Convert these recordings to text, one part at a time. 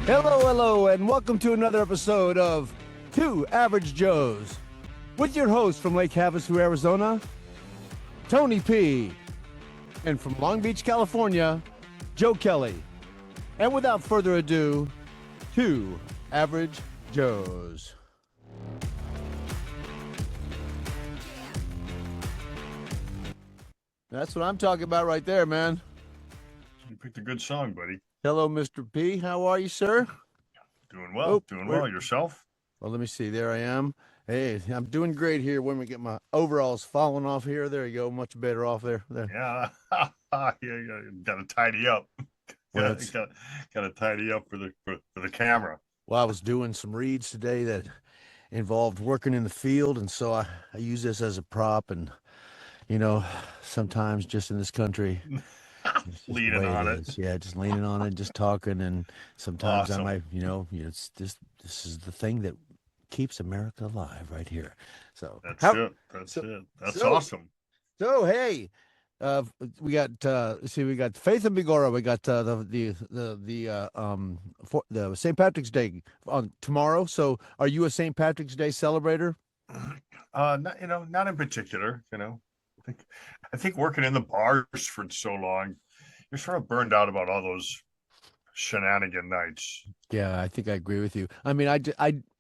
Hello, and welcome to another episode of Two Average Joes with your host from Lake Havasu, Arizona, Tony P, and from Long Beach, California, Joe Kelly. And without further ado, Two Average Joes. That's what I'm talking about right there, man. You picked a good song, buddy. Hello, Mr. P. How are you, sir? Doing well. Doing well. Yourself? Well, let me see. There I am. Hey, I'm doing great here. When we get my overalls falling off here, there you go. Much better off there. Yeah. Yeah. Got to tidy up. Well, got to tidy up for the camera. Well, I was doing some reads today that involved working in the field, and so I use this as a prop. And sometimes just in this country, leaning on it. Yeah, just leaning on it, just talking, and sometimes awesome. I might, it's this is the thing that keeps America alive right here. So that's it. That's awesome. So hey, we got Faith and Bigora. We got the St. Patrick's Day on tomorrow. So are you a St. Patrick's Day celebrator? Not in particular. I think working in the bars for so long, you're sort of burned out about all those shenanigan nights. Yeah, I think I agree with you. I mean, I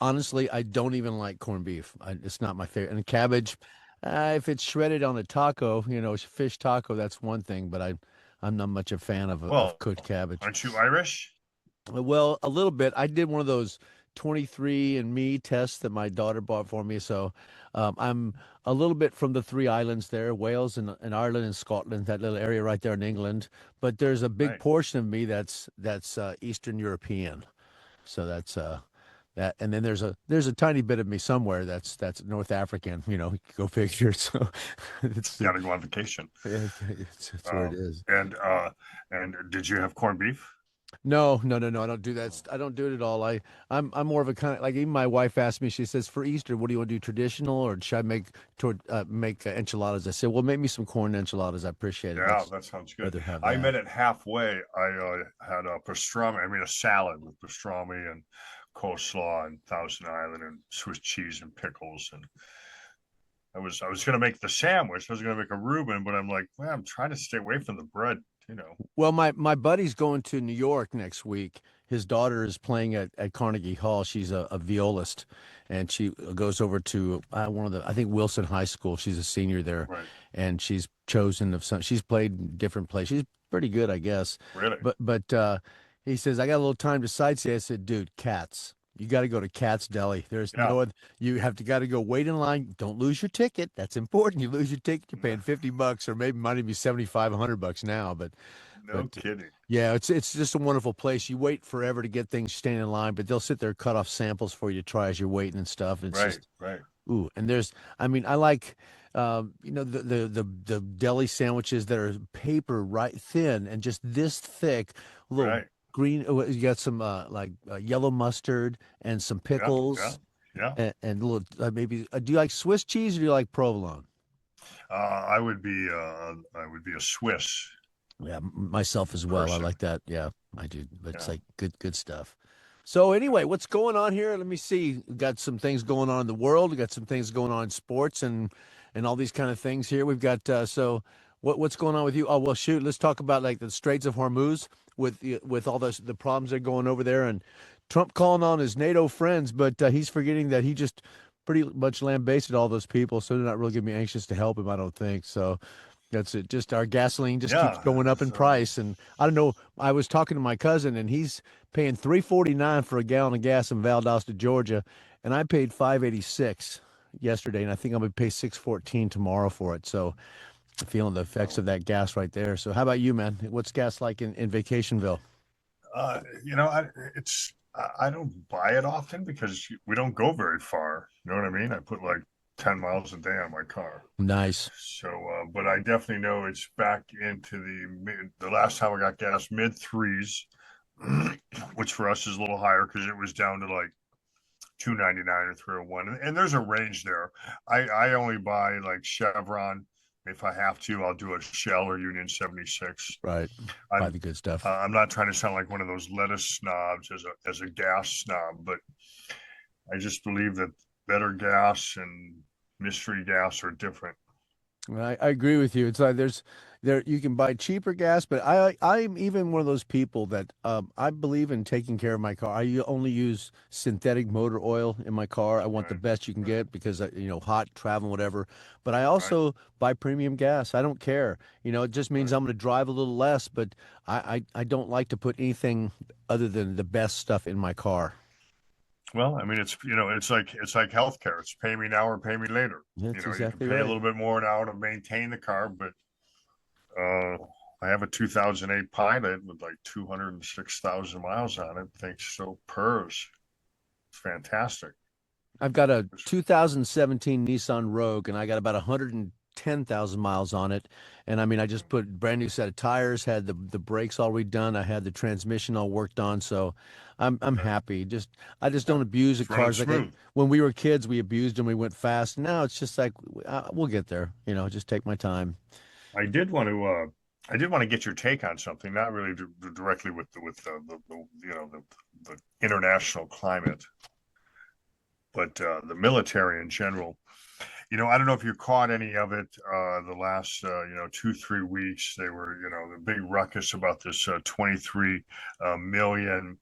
honestly, I don't even like corned beef. It's not my favorite. And cabbage, if it's shredded on a taco, fish taco, that's one thing. But I'm not much a fan of cooked cabbage. Aren't you Irish? Well, a little bit. I did one of those 23andMe tests that my daughter bought for me. So I'm a little bit from the three islands there, Wales and Ireland and Scotland, that little area right there in England. But there's a big portion of me that's Eastern European. So that's that, and then there's a tiny bit of me somewhere that's North African. Go figure. So it's gotta go on vacation. It's where it is. And did you have corned beef? No, I don't do that. I don't do it at all. I'm more of a kind of like, even my wife asked me, she says, for Easter, what do you want to do, traditional, or should I make enchiladas? I said, well, make me some corn enchiladas. I appreciate it. Yeah, that sounds good. I met it halfway. I had a pastrami. I mean, a salad with pastrami and coleslaw and Thousand Island and Swiss cheese and pickles. And I was going to make the sandwich. I was going to make a Reuben, but I'm like, well, I'm trying to stay away from the bread. Well, my buddy's going to New York next week. His daughter is playing at Carnegie Hall. She's a violist, and she goes over to I think Wilson High School. She's a senior there, and she's chosen she's played different places. She's pretty good, I guess. Really? But he says, I got a little time to sightsee. I said, dude, Katz. You got to go to Katz Deli. There's no other. You got to go wait in line. Don't lose your ticket. That's important. You lose your ticket, you're paying $50, or maybe might even be $75, $100 now. But kidding. Yeah, it's just a wonderful place. You wait forever to get things, standing in line, but they'll sit there, cut off samples for you to try as you're waiting and stuff. And it's right. Ooh, and I like, the deli sandwiches that are paper right thin and just this thick, little. Green, you got some yellow mustard and some pickles. Yeah. And a little maybe. Do you like Swiss cheese or do you like provolone? I would be a Swiss. Yeah, myself as well. I like that. Yeah, I do. But it's like good stuff. So anyway, what's going on here? Let me see. We've got some things going on in the world. We got some things going on in sports and all these kind of things here. We've got what's going on with you? Oh well, shoot. Let's talk about like the Straits of Hormuz with all the problems that are going over there, and Trump calling on his NATO friends, but he's forgetting that he just pretty much lambasted all those people, so they're not really going to be anxious to help him, I don't think. So that's it. Just our gasoline just keeps going up in price, and I don't know. I was talking to my cousin, and he's paying $3.49 for a gallon of gas in Valdosta, Georgia, and I paid $5.86 yesterday, and I think I'm going to pay $6.14 tomorrow for it. So feeling the effects of that gas right there. So how about you, man? What's gas like in Vacationville? I don't buy it often because we don't go very far. You know what I mean? I put like 10 miles a day on my car. Nice. So, but I definitely know it's back into the last time I got gas, mid threes, which for us is a little higher because it was down to like $2.99 or $3.01. And there's a range there. I only buy like Chevron If I have to, I'll do a Shell or Union 76. Right. Buy the good stuff. I'm not trying to sound like one of those lettuce snobs as a gas snob, but I just believe that better gas and mystery gas are different. I agree with you. It's like there you can buy cheaper gas, but I'm even one of those people that I believe in taking care of my car. Only use synthetic motor oil in my car. I want the Right, best you can get because hot travel whatever. But I right. also buy premium gas. I don't care. It just means Right. I'm going to drive a little less, but I don't like to put anything other than the best stuff in my car. Well, I mean, it's like healthcare. It's pay me now or pay me later. That's You can exactly pay a right. little bit more now to maintain the car, but uh, I have a 2008 Pilot with like 206,000 miles on it. Thanks so purrs. It's fantastic. I've got a 2017 Nissan Rogue, and I got about 110,000 miles on it. And I mean, I just put brand new set of tires, had the brakes all redone, I had the transmission all worked on, so I'm Right. happy. I just don't abuse the It's running cars smooth. when we were kids. We abused them, we went fast. Now it's just like we'll get there. Just take my time. I did want to I did want to get your take on something, not really directly with the international climate, but the military in general. I don't know if you caught any of it the last 2 3 weeks. They were the big ruckus about this 23 million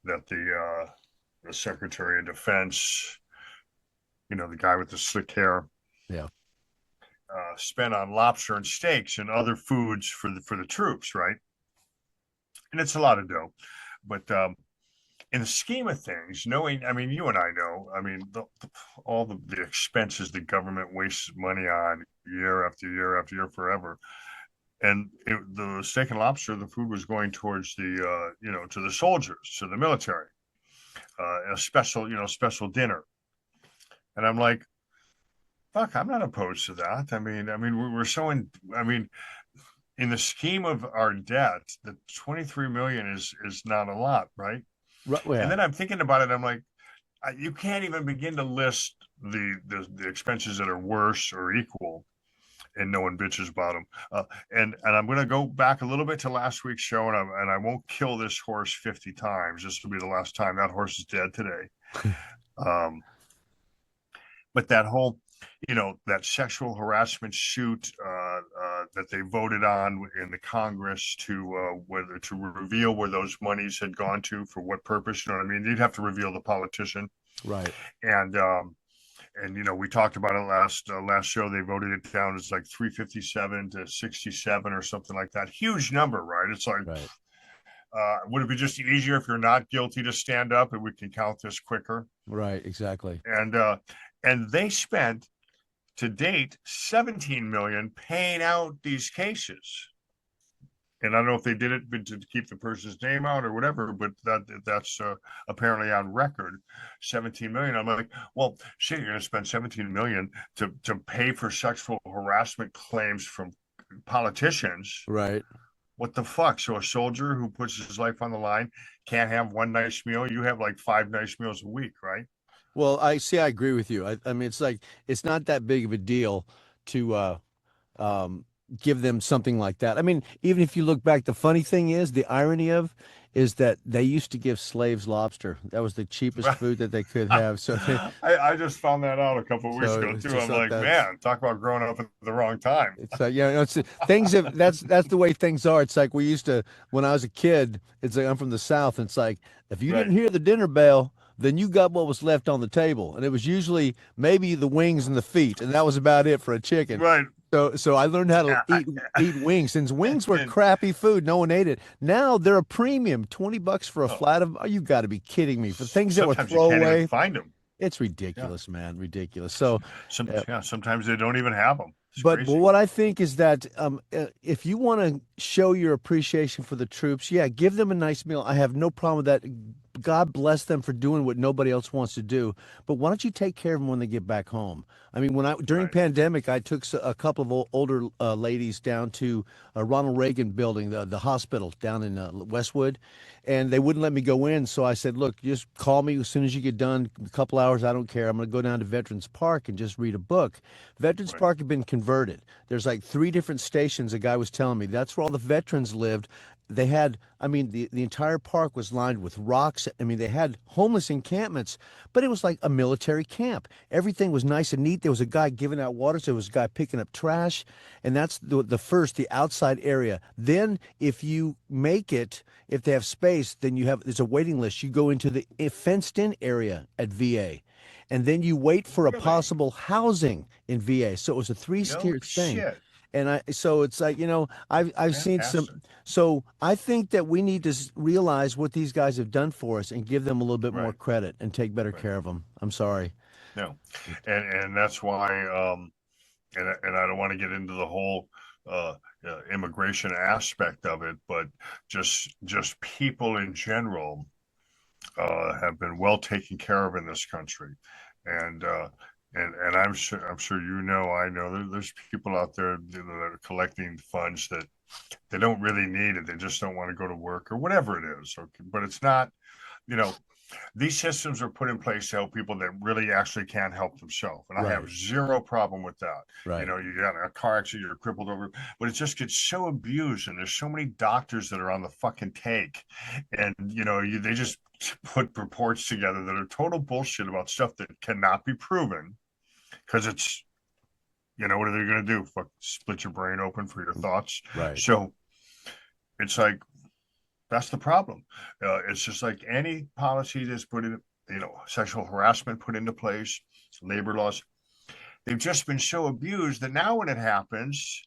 that the Secretary of Defense, the guy with the slick hair, Yeah. spent on lobster and steaks and other foods for the troops, right? And it's a lot of dough, but in the scheme of things, knowing, I mean, you and I know, I mean, all the expenses the government wastes money on year after year after year forever. And the steak and lobster, the food was going towards to the soldiers, to the military, a special dinner. And I'm like, fuck, I'm not opposed to that. I mean, we're so I mean, in the scheme of our debt, the 23 million is not a lot, right? Right, And yeah. then I'm thinking about it. I'm like, you can't even begin to list the expenses that are worse or equal, and no one bitches about them. And I'm going to go back a little bit to last week's show, and I won't kill this horse 50 times. This will be the last time. That horse is dead today. Um, but that whole, that sexual harassment suit that they voted on in the Congress to whether to reveal where those monies had gone to for what purpose. You know what I mean? You'd have to reveal the politician. Right. And we talked about it last show. They voted it down. It's like 357 to 67 or something like that. Huge number, right? It's like, Right. would it be just easier if you're not guilty to stand up and we can count this quicker? Right. Exactly. And they spent to date 17 million paying out these cases. And I don't know if they did it to keep the person's name out or whatever, but that's apparently on record. 17 million. I'm like, well, shit, you're going to spend 17 million to pay for sexual harassment claims from politicians. Right. What the fuck? So a soldier who puts his life on the line can't have one nice meal. You have like 5 nice meals a week, right? Well, I agree with you. I mean, it's like it's not that big of a deal to um, give them something like that. I mean, even if you look back, the funny thing is, the irony of is that they used to give slaves lobster. That was the cheapest food that they could have. So I just found that out a couple of weeks so ago it's too. just I'm like like, that's man, talk about growing up at the wrong time. it's it's things have that's the way things are. It's like we used to when I was a kid. It's like I'm from the South. And it's like if you didn't Right, hear the dinner bell, then you got what was left on the table, and it was usually maybe the wings and the feet, and that was about it for a chicken. right. So I learned how to I, eat wings since wings were and crappy food. No one ate it. Now they're a premium, $20 for a oh, flat of. Oh, you got to be kidding me! For things that were sometimes you can't even throwaway, find them. it's Yeah, ridiculous, man, ridiculous. So, uh, yeah. Sometimes they don't even have them. It's but crazy. what I think is that if you want to show your appreciation for the troops, yeah, give them a nice meal. I have no problem with that. God bless them for doing what nobody else wants to do. But why don't you take care of them when they get back home? I mean, during Right. pandemic, I took a couple of older ladies down to Ronald Reagan building, the hospital down in Westwood, and they wouldn't let me go in. So I said, look, just call me as soon as you get done, a couple hours, I don't care. I'm going to go down to Veterans Park and just read a book. Veterans Right. Park had been converted. There's like 3 different stations, a guy was telling me. That's where all the veterans lived. They had, I mean, the entire park was lined with rocks. I mean, they had homeless encampments, but it was like a military camp. Everything was nice and neat. There was a guy giving out water. So there was a guy picking up trash. And that's the outside area. Then if you make it, if they have space, then there's a waiting list. You go into the fenced in area at VA. And then you wait for a Really? possible housing in VA. So it was a 3-tiered thing. Shit. And so it's like, I've seen some. Fantastic. So I think that we need to realize what these guys have done for us and give them a little bit more Right. credit and take better Right. care of them. I'm sorry. No. And that's why and I don't want to get into the whole immigration aspect of it, but just people in general have been well taken care of in this country, and I'm sure I know there's people out there that are collecting funds that they don't really need it. They just don't want to go to work or whatever it is. Okay, but it's not, you know, these systems are put in place to help people that really actually can't help themselves. And I have Right. zero problem with that. Right. You got a car accident, you're crippled over, but it just gets so abused. And there's so many doctors that are on the fucking take. And, they just put reports together that are total bullshit about stuff that cannot be proven because it's, what are they going to do? Fuck, split your brain open for your thoughts. Right. So it's like, that's the problem. It's just like any policy that's put in, sexual harassment put into place, labor laws. They've just been so abused that now when it happens,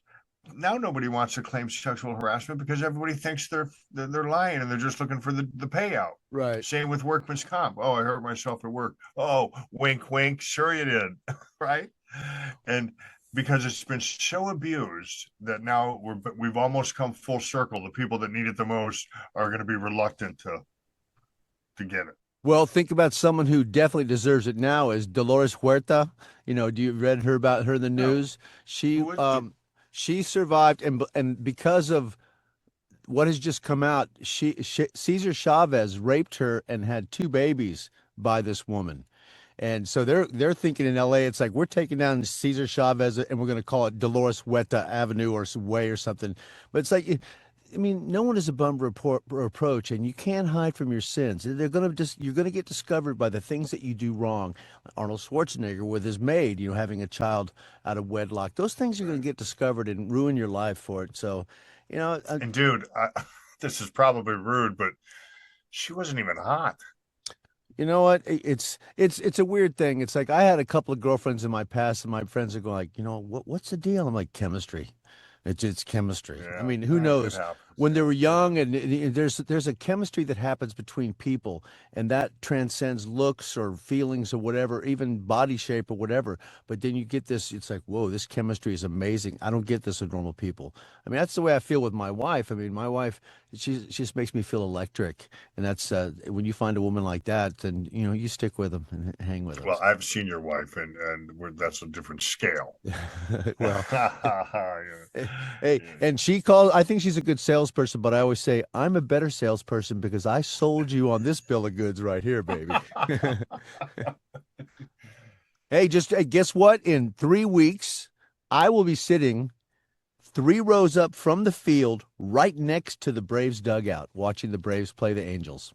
now nobody wants to claim sexual harassment because everybody thinks they're lying and they're just looking for the payout. Right. Same with workman's comp. Oh, I hurt myself at work. Oh, wink, wink. Sure you did. Right. And because it's been so abused that now we've almost come full circle. The people that need it the most are going to be reluctant to get it. Well, think about someone who definitely deserves it now is Dolores Huerta. Do you read about her in the news? She survived, and because of what has just come out, Cesar Chavez raped her and had 2 babies by this woman. And so they're thinking in LA, it's like we're taking down Cesar Chavez and we're going to call it Dolores Huerta Avenue or some way or something. But it's like, I mean, no one is above reproach, and you can't hide from your sins. You're going to get discovered by the things that you do wrong. Arnold Schwarzenegger with his maid, having a child out of wedlock. Those things are going to get discovered and ruin your life for it. So, and dude, this is probably rude, but she wasn't even hot. You know what? It's a weird thing. It's like I had a couple of girlfriends in my past, and my friends are going like, what's the deal? I'm like, chemistry. It's chemistry. Yeah, I mean, who knows? happens, When they were young, yeah. and there's a chemistry that happens between people, and that transcends looks or feelings or whatever, even body shape or whatever. But then you get this. It's like, whoa, this chemistry is amazing. I don't get this with normal people. I mean, that's the way I feel with my wife. I mean, my wife, she just makes me feel electric, and that's when you find a woman like that, then you stick with them and hang with them. Well, I've seen your wife, and that's a different scale. Well. Hey, and she calls, I think she's a good salesperson, but I always say, I'm a better salesperson because I sold you on this bill of goods right here, baby. Hey, guess what? In 3 weeks, I will be sitting 3 rows up from the field right next to the Braves dugout, watching the Braves play the Angels.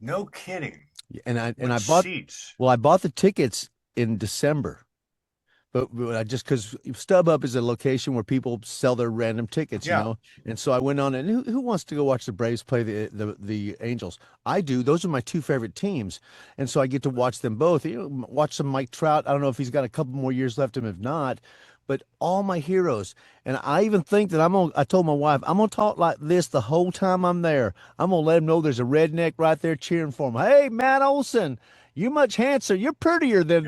No kidding. And I bought seats. Well, I bought the tickets in December. But I just because StubHub is a location where people sell their random tickets, and so I went on. And who wants to go watch the Braves play the Angels? I do. Those are my 2 favorite teams, and so I get to watch them both. Watch some Mike Trout. I don't know if he's got a couple more years left in him, if not. But all my heroes, and I even think that I told my wife I'm gonna talk like this the whole time I'm there. I'm gonna let them know there's a redneck right there cheering for him. Hey, Matt Olson. You're much handsomer. You're prettier than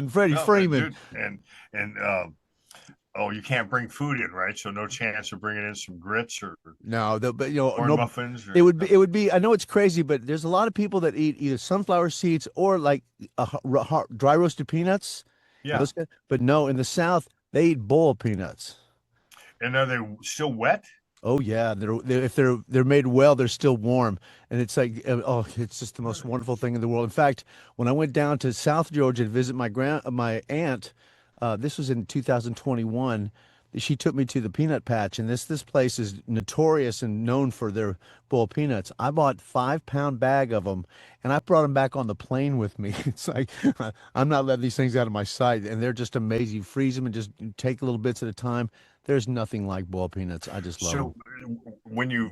Freddie Freeman. Dude, and you can't bring food in, right? So no chance of bringing in some grits or but corn muffins. It would be. I know it's crazy, but there's a lot of people that eat either sunflower seeds or like dry roasted peanuts. Yeah, but no, in the South they eat boiled peanuts. And are they still wet? Oh yeah, if they're made well, they're still warm, and it's like oh, it's just the most wonderful thing in the world. In fact, when I went down to South Georgia to visit my aunt, this was in 2021. She took me to the peanut patch, and this place is notorious and known for their bowl peanuts. I bought 5 pound bag of them, and I brought them back on the plane with me. It's like I'm not letting these things out of my sight, and they're just amazing. You freeze them and just take little bits at a time. There's nothing like boiled peanuts. I just love them. So when you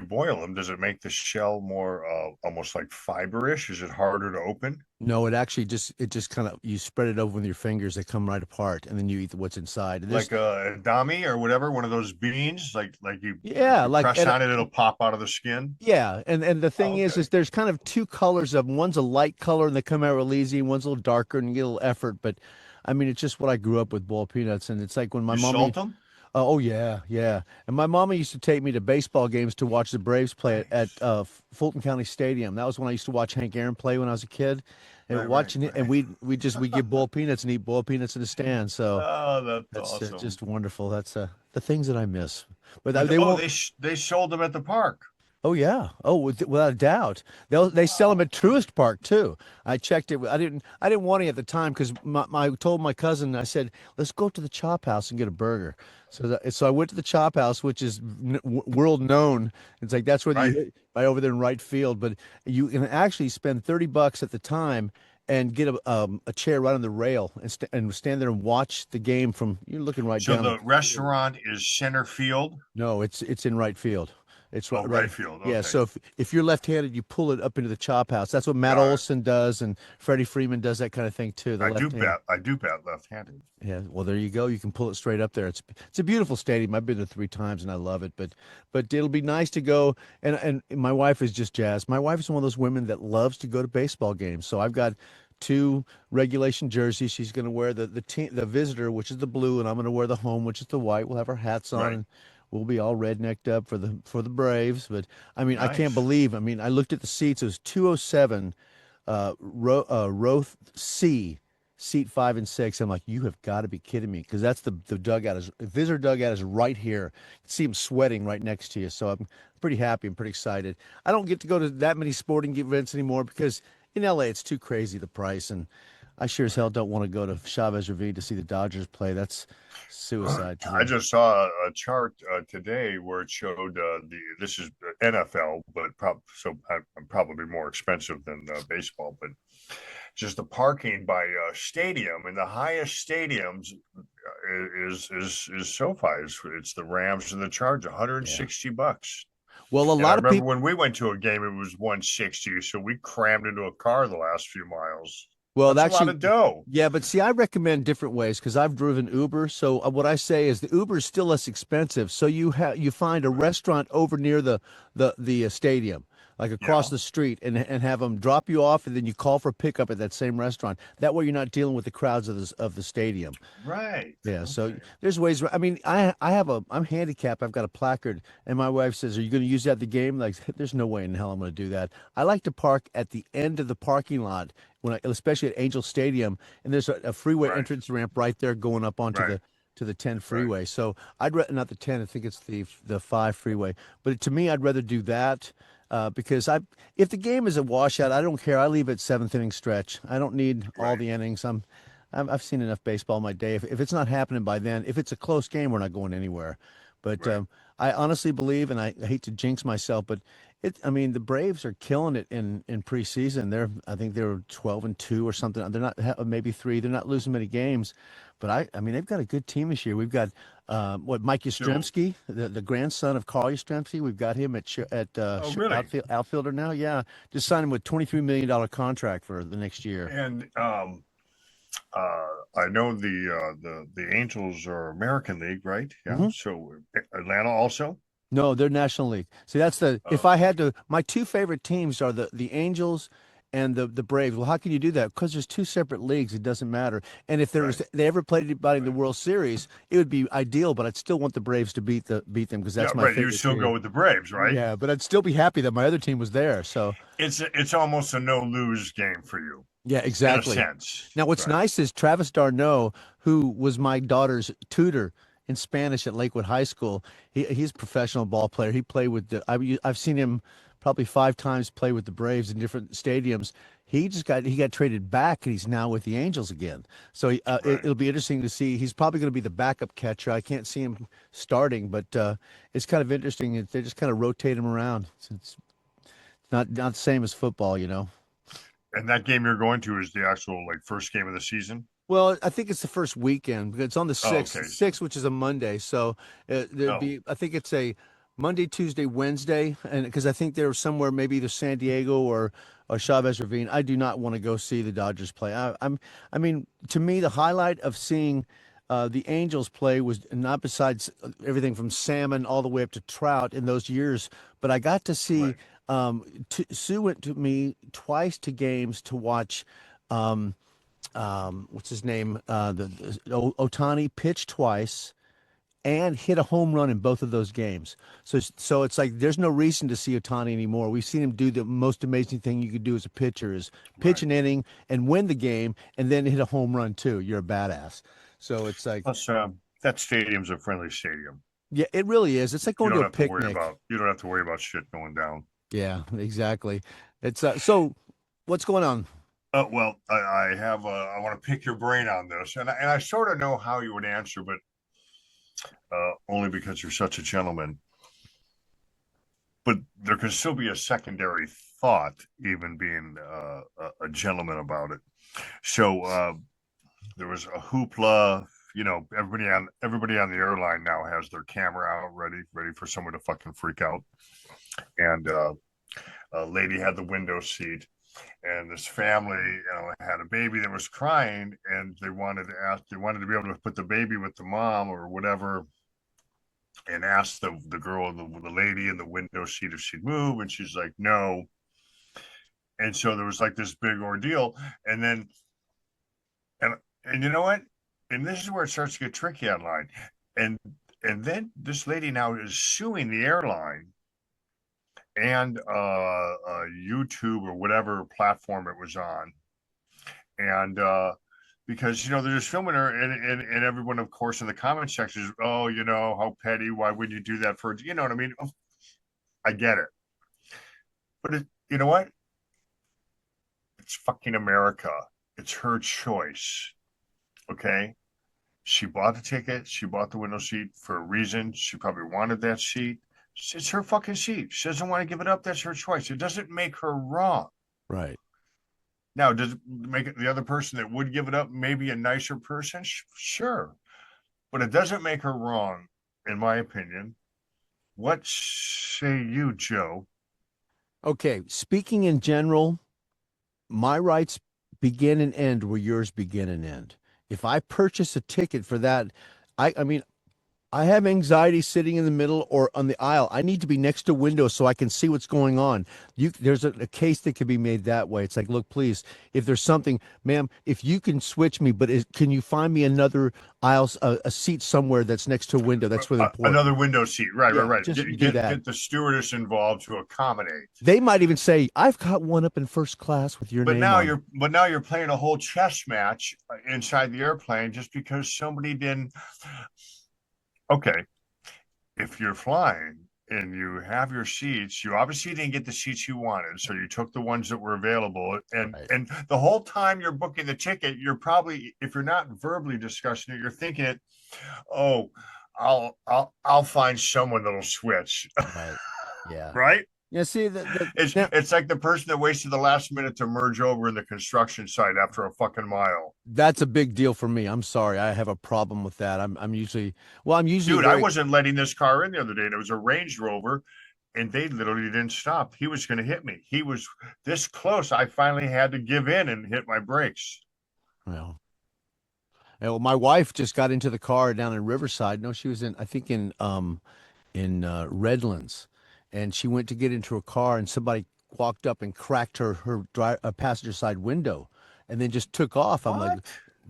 boil them, does it make the shell more almost like fiberish? Is it harder to open? No, it just kind of you spread it over with your fingers. They come right apart, and then you eat what's inside. And there's Like a dami or whatever, one of those beans, like you if yeah, you like press on it, it'll pop out of the skin. yeah, and the Oh, thing is okay. there's kind of two colors of them. One's a light color and they come out real easy. And one's a little darker and you get a little effort. But I mean, it's just what I grew up with boiled peanuts, and it's like when my You salt mommy. them? Oh yeah, yeah. And my mama used to take me to baseball games to watch the Braves play at Nice. Fulton County Stadium. That was when I used to watch Hank Aaron play when I was a kid, and Right, watching it. And right. we give boiled peanuts and eat boiled peanuts in the stand. So Oh, that's that's awesome. just wonderful. That's the things that I miss. But And they oh, won't. they sold them at the park. Oh yeah. Oh, without a doubt. They sell them Wow. at Truist Park too. I checked it. I didn't want any at the time because I told my cousin. I said, let's go to the Chop House and get a burger. So I went to the Chop House, which is world known. It's like that's where Right. right over there in right field. But you can actually spend $30 at the time and get a chair right on the rail and stand there and watch the game from you're looking right So down the the restaurant is center field. no, it's in right field. It's Oh, right. right field. Yeah. Okay. So if you're left-handed, you pull it up into the chop house. That's what Matt Got it. Olson does, and Freddie Freeman does that kind of thing too. The left-handed. I do bet left-handed. Yeah. Well, there you go. You can pull it straight up there. It's a beautiful stadium. I've been there 3 times and I love it. But it'll be nice to go. And my wife is just jazzed. My wife is one of those women that loves to go to baseball games. So I've got two regulation jerseys. She's going to wear the team, the visitor, which is the blue, and I'm going to wear the home, which is the white. We'll have our hats on, Right. and we'll be all rednecked up for the Braves. But I mean, I can't Nice. believe. I mean, I looked at the seats. It was 207, row C, seat 5 and 6. I'm like, you have got to be kidding me, because that's the dugout is visitor dugout is right here. You can see him sweating right next to you. So I'm pretty happy. I'm pretty excited. I don't get to go to that many sporting events anymore because in LA it's too crazy the price, and I sure as hell don't want to go to Chavez Ravine to see the Dodgers play. That's suicide to I me. just saw a chart today where it showed the this is NFL, but I'm probably more expensive than baseball. But just the parking by stadium, and the highest stadiums is SoFi. It's the Rams and the Chargers, Yeah. $160. Well, a And I lot of remember people. when we went to a game, it was 160. So we crammed into a car the last few miles. Well, That's a lot actually, of dough. yeah, but see, I recommend different ways because I've driven Uber. So what I say is the Uber is still less expensive. So you find a Right. restaurant over near the stadium, like across Yeah. the street, and have them drop you off, and then you call for pickup at that same restaurant. That way, you're not dealing with the crowds of the stadium. Right. Yeah, so Okay. there's ways. I mean, I'm handicapped. I've got a placard, and my wife says, "Are you going to use that at the game?" Like, there's no way in hell I'm going to do that. I like to park at the end of the parking lot especially at Angel Stadium, and there's a freeway Right. entrance ramp right there going up onto Right. the 10 Right. freeway. So not the 10. I think it's the 5 freeway. But to me, I'd rather do that. Because if the game is a washout, I don't care. I leave at seventh inning stretch. I don't need all Right. the innings. I've seen enough baseball in my day. If it's not happening by then, if it's a close game, we're not going anywhere. But Right. I honestly believe, and I hate to jinx myself, but I mean, the Braves are killing it in preseason. I think they're 12-2 or something. They're not maybe three. They're not losing many games, but I mean, they've got a good team this year. We've got Mike So, Yastrzemski, the grandson of Carl Yastrzemski. We've got him oh, really? outfielder now. Yeah, just signed him with $23 million contract for the next year. And I know the Angels are American League, right? Yeah. Mhm. So Atlanta also. No, they're National League. See, that's if I Okay. had to, my two favorite teams are the Angels and the Braves. Well, how can you do that? Because there's two separate leagues. It doesn't matter. And if Right. they ever played anybody in the Right. World Series, it would be ideal. But I'd still want the Braves to beat them because Yeah. that's my Right. You favorite still go team. with the Braves, right? Yeah, but I'd still be happy that my other team was there. So It's almost a no lose game for you yeah, in a exactly. sense. Now, what's Right. nice is Travis Darno, who was my daughter's tutor in Spanish at Lakewood High School. He's a professional ball player. He played with I've seen him probably 5 times play with the Braves in different stadiums. He got traded back, and he's now with the Angels again. So it'll be interesting to see. He's probably going to be the backup catcher. I can't see him starting, but it's kind of interesting. They just kind of rotate him around. It's not the same as football, you know. And that game you're going to is the actual like first game of the season. Well, I think it's the first weekend because it's on the 6th, okay. 6th, which is a Monday. So there'd be, I think it's a Monday, Tuesday, Wednesday, and because I think they're somewhere maybe either San Diego or Chavez Ravine. I do not want to go see the Dodgers play. I mean, to me, the highlight of seeing the Angels play was not besides everything from salmon all the way up to trout in those years, but I got to see. Sue went to me twice to games to watch. What's his name? Ohtani pitched twice and hit a home run in both of those games. So it's like there's no reason to see Ohtani anymore. We've seen him do the most amazing thing you could do as a pitcher is pitch an inning and win the game and then hit a home run too. You're a badass. So it's like plus that stadium's a friendly stadium. Yeah, it really is. It's like going to a picnic. You don't have to worry about shit going down. Yeah, exactly. It's so. What's going on? Well, I want to pick your brain on this, and I sort of know how you would answer, but only because you're such a gentleman. But there can still be a secondary thought, even being a gentleman about it. So there was a hoopla. You know, everybody on the airline now has their camera out, ready for someone to fucking freak out. And a lady had the window seat, and this family, had a baby that was crying, and they wanted to be able to put the baby with the mom or whatever, and asked the girl, the lady in the window seat if she'd move, and she's like, no. And so there was like this big ordeal, and then, and you know what? And this is where it starts to get tricky online. And then this lady now is suing the airline and YouTube or whatever platform it was on. And because, they're just filming her and everyone, of course, in the comment section is, oh, how petty. Why would you do that for, you know what I mean? I get it. But you know what? It's fucking America. It's her choice. Okay? She bought the ticket. She bought the window seat for a reason. She probably wanted that seat. It's her fucking seat. She doesn't want to give it up. That's her choice. It doesn't make her wrong. Right. Now, does it make it the other person that would give it up maybe a nicer person? Sure. But it doesn't make her wrong, in my opinion. What say you, Joe? Okay. Speaking in general, my rights begin and end where yours begin and end. If I purchase a ticket for that, I mean, I have anxiety sitting in the middle or on the aisle. I need to be next to windows so I can see what's going on. There's a case that can be made that way. It's like, look, please, if there's something, ma'am, if you can switch me, but can you find me another aisle, a seat somewhere that's next to a window? That's really important. Another window seat, right. Just do that. Get the stewardess involved to accommodate. They might even say, "I've got one up in first class with your name." But now you're playing a whole chess match inside the airplane just because somebody didn't. Okay, if you're flying and you have your seats, you obviously didn't get the seats you wanted, so you took the ones that were available. And the whole time you're booking the ticket, you're probably, if you're not verbally discussing it, you're thinking it, oh, I'll find someone that'll switch. Right. Yeah. Right? Yeah, see, it's like the person that wasted the last minute to merge over in the construction site after a fucking mile. That's a big deal for me. I'm sorry. I have a problem with that. I'm usually Dude, I wasn't letting this car in the other day. And it was a Range Rover, and they literally didn't stop. He was going to hit me. He was this close. I finally had to give in and hit my brakes. Well, my wife just got into the car down in Riverside. No, she was in Redlands. And she went to get into her car, and somebody walked up and cracked her passenger side window, and then just took off. I'm like,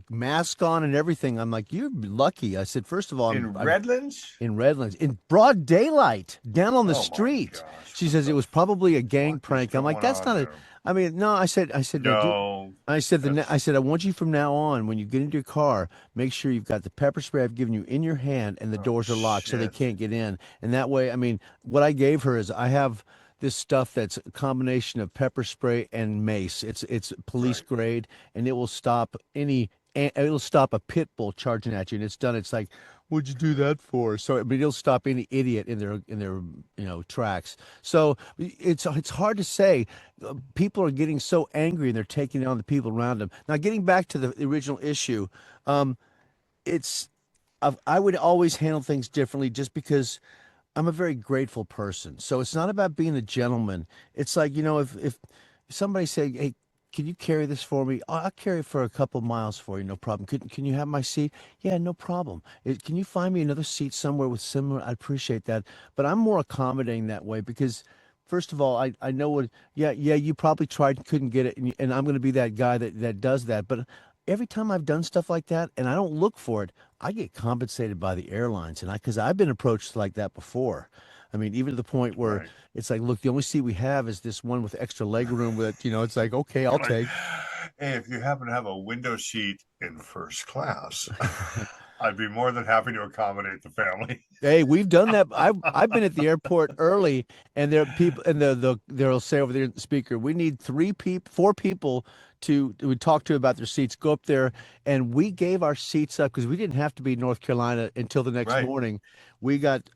mask on and everything. I'm like, you're lucky. I said, first of all, In I'm Redlands? in Redlands in broad daylight down on the Oh my street. gosh, She what says it the was probably a gang fuck is prank. I'm like, going that's on not a. there? I mean, no. I said, no. No, I said I that's said I want you from now on when you get into your car, make sure you've got the pepper spray I've given you in your hand and the oh doors are locked so they shit. can't get in. And that way, I mean, what I gave her is I have this stuff that's a combination of pepper spray and mace. It's police Right. grade and it will stop it'll stop a pit bull charging at you. And it's done. It's like, what'd you do that for? So, but it'll stop any idiot in their tracks. So it's hard to say. People are getting so angry and they're taking on the people around them. Now, getting back to the original issue, um, it's I would always handle things differently just because I'm a very grateful person. So it's not about being a gentleman. It's like, if somebody say, "Hey, can you carry this for me?" "Oh, I'll carry it for a couple miles for you, no problem. Can you have my seat?" "Yeah, no problem. Can you find me another seat somewhere with similar?" "I'd appreciate that." But I'm more accommodating that way because first of all, I know what, yeah, you probably tried and couldn't get it, and I'm going to be that guy that does that. But every time I've done stuff like that and I don't look for it, I get compensated by the airlines, and because I've been approached like that before. I mean, even to the point where Right. it's like, look, the only seat we have is this one with extra leg room. That it's like, okay, I'll Like, take. hey, if you happen to have a window seat in first class, I'd be more than happy to accommodate the family. Hey, we've done that. I've been at the airport early, and there are people, and they'll say over there in the speaker, we need 4 people to we talk to about their seats. Go up there, and we gave our seats up because we didn't have to be in North Carolina until the next Right. morning. We got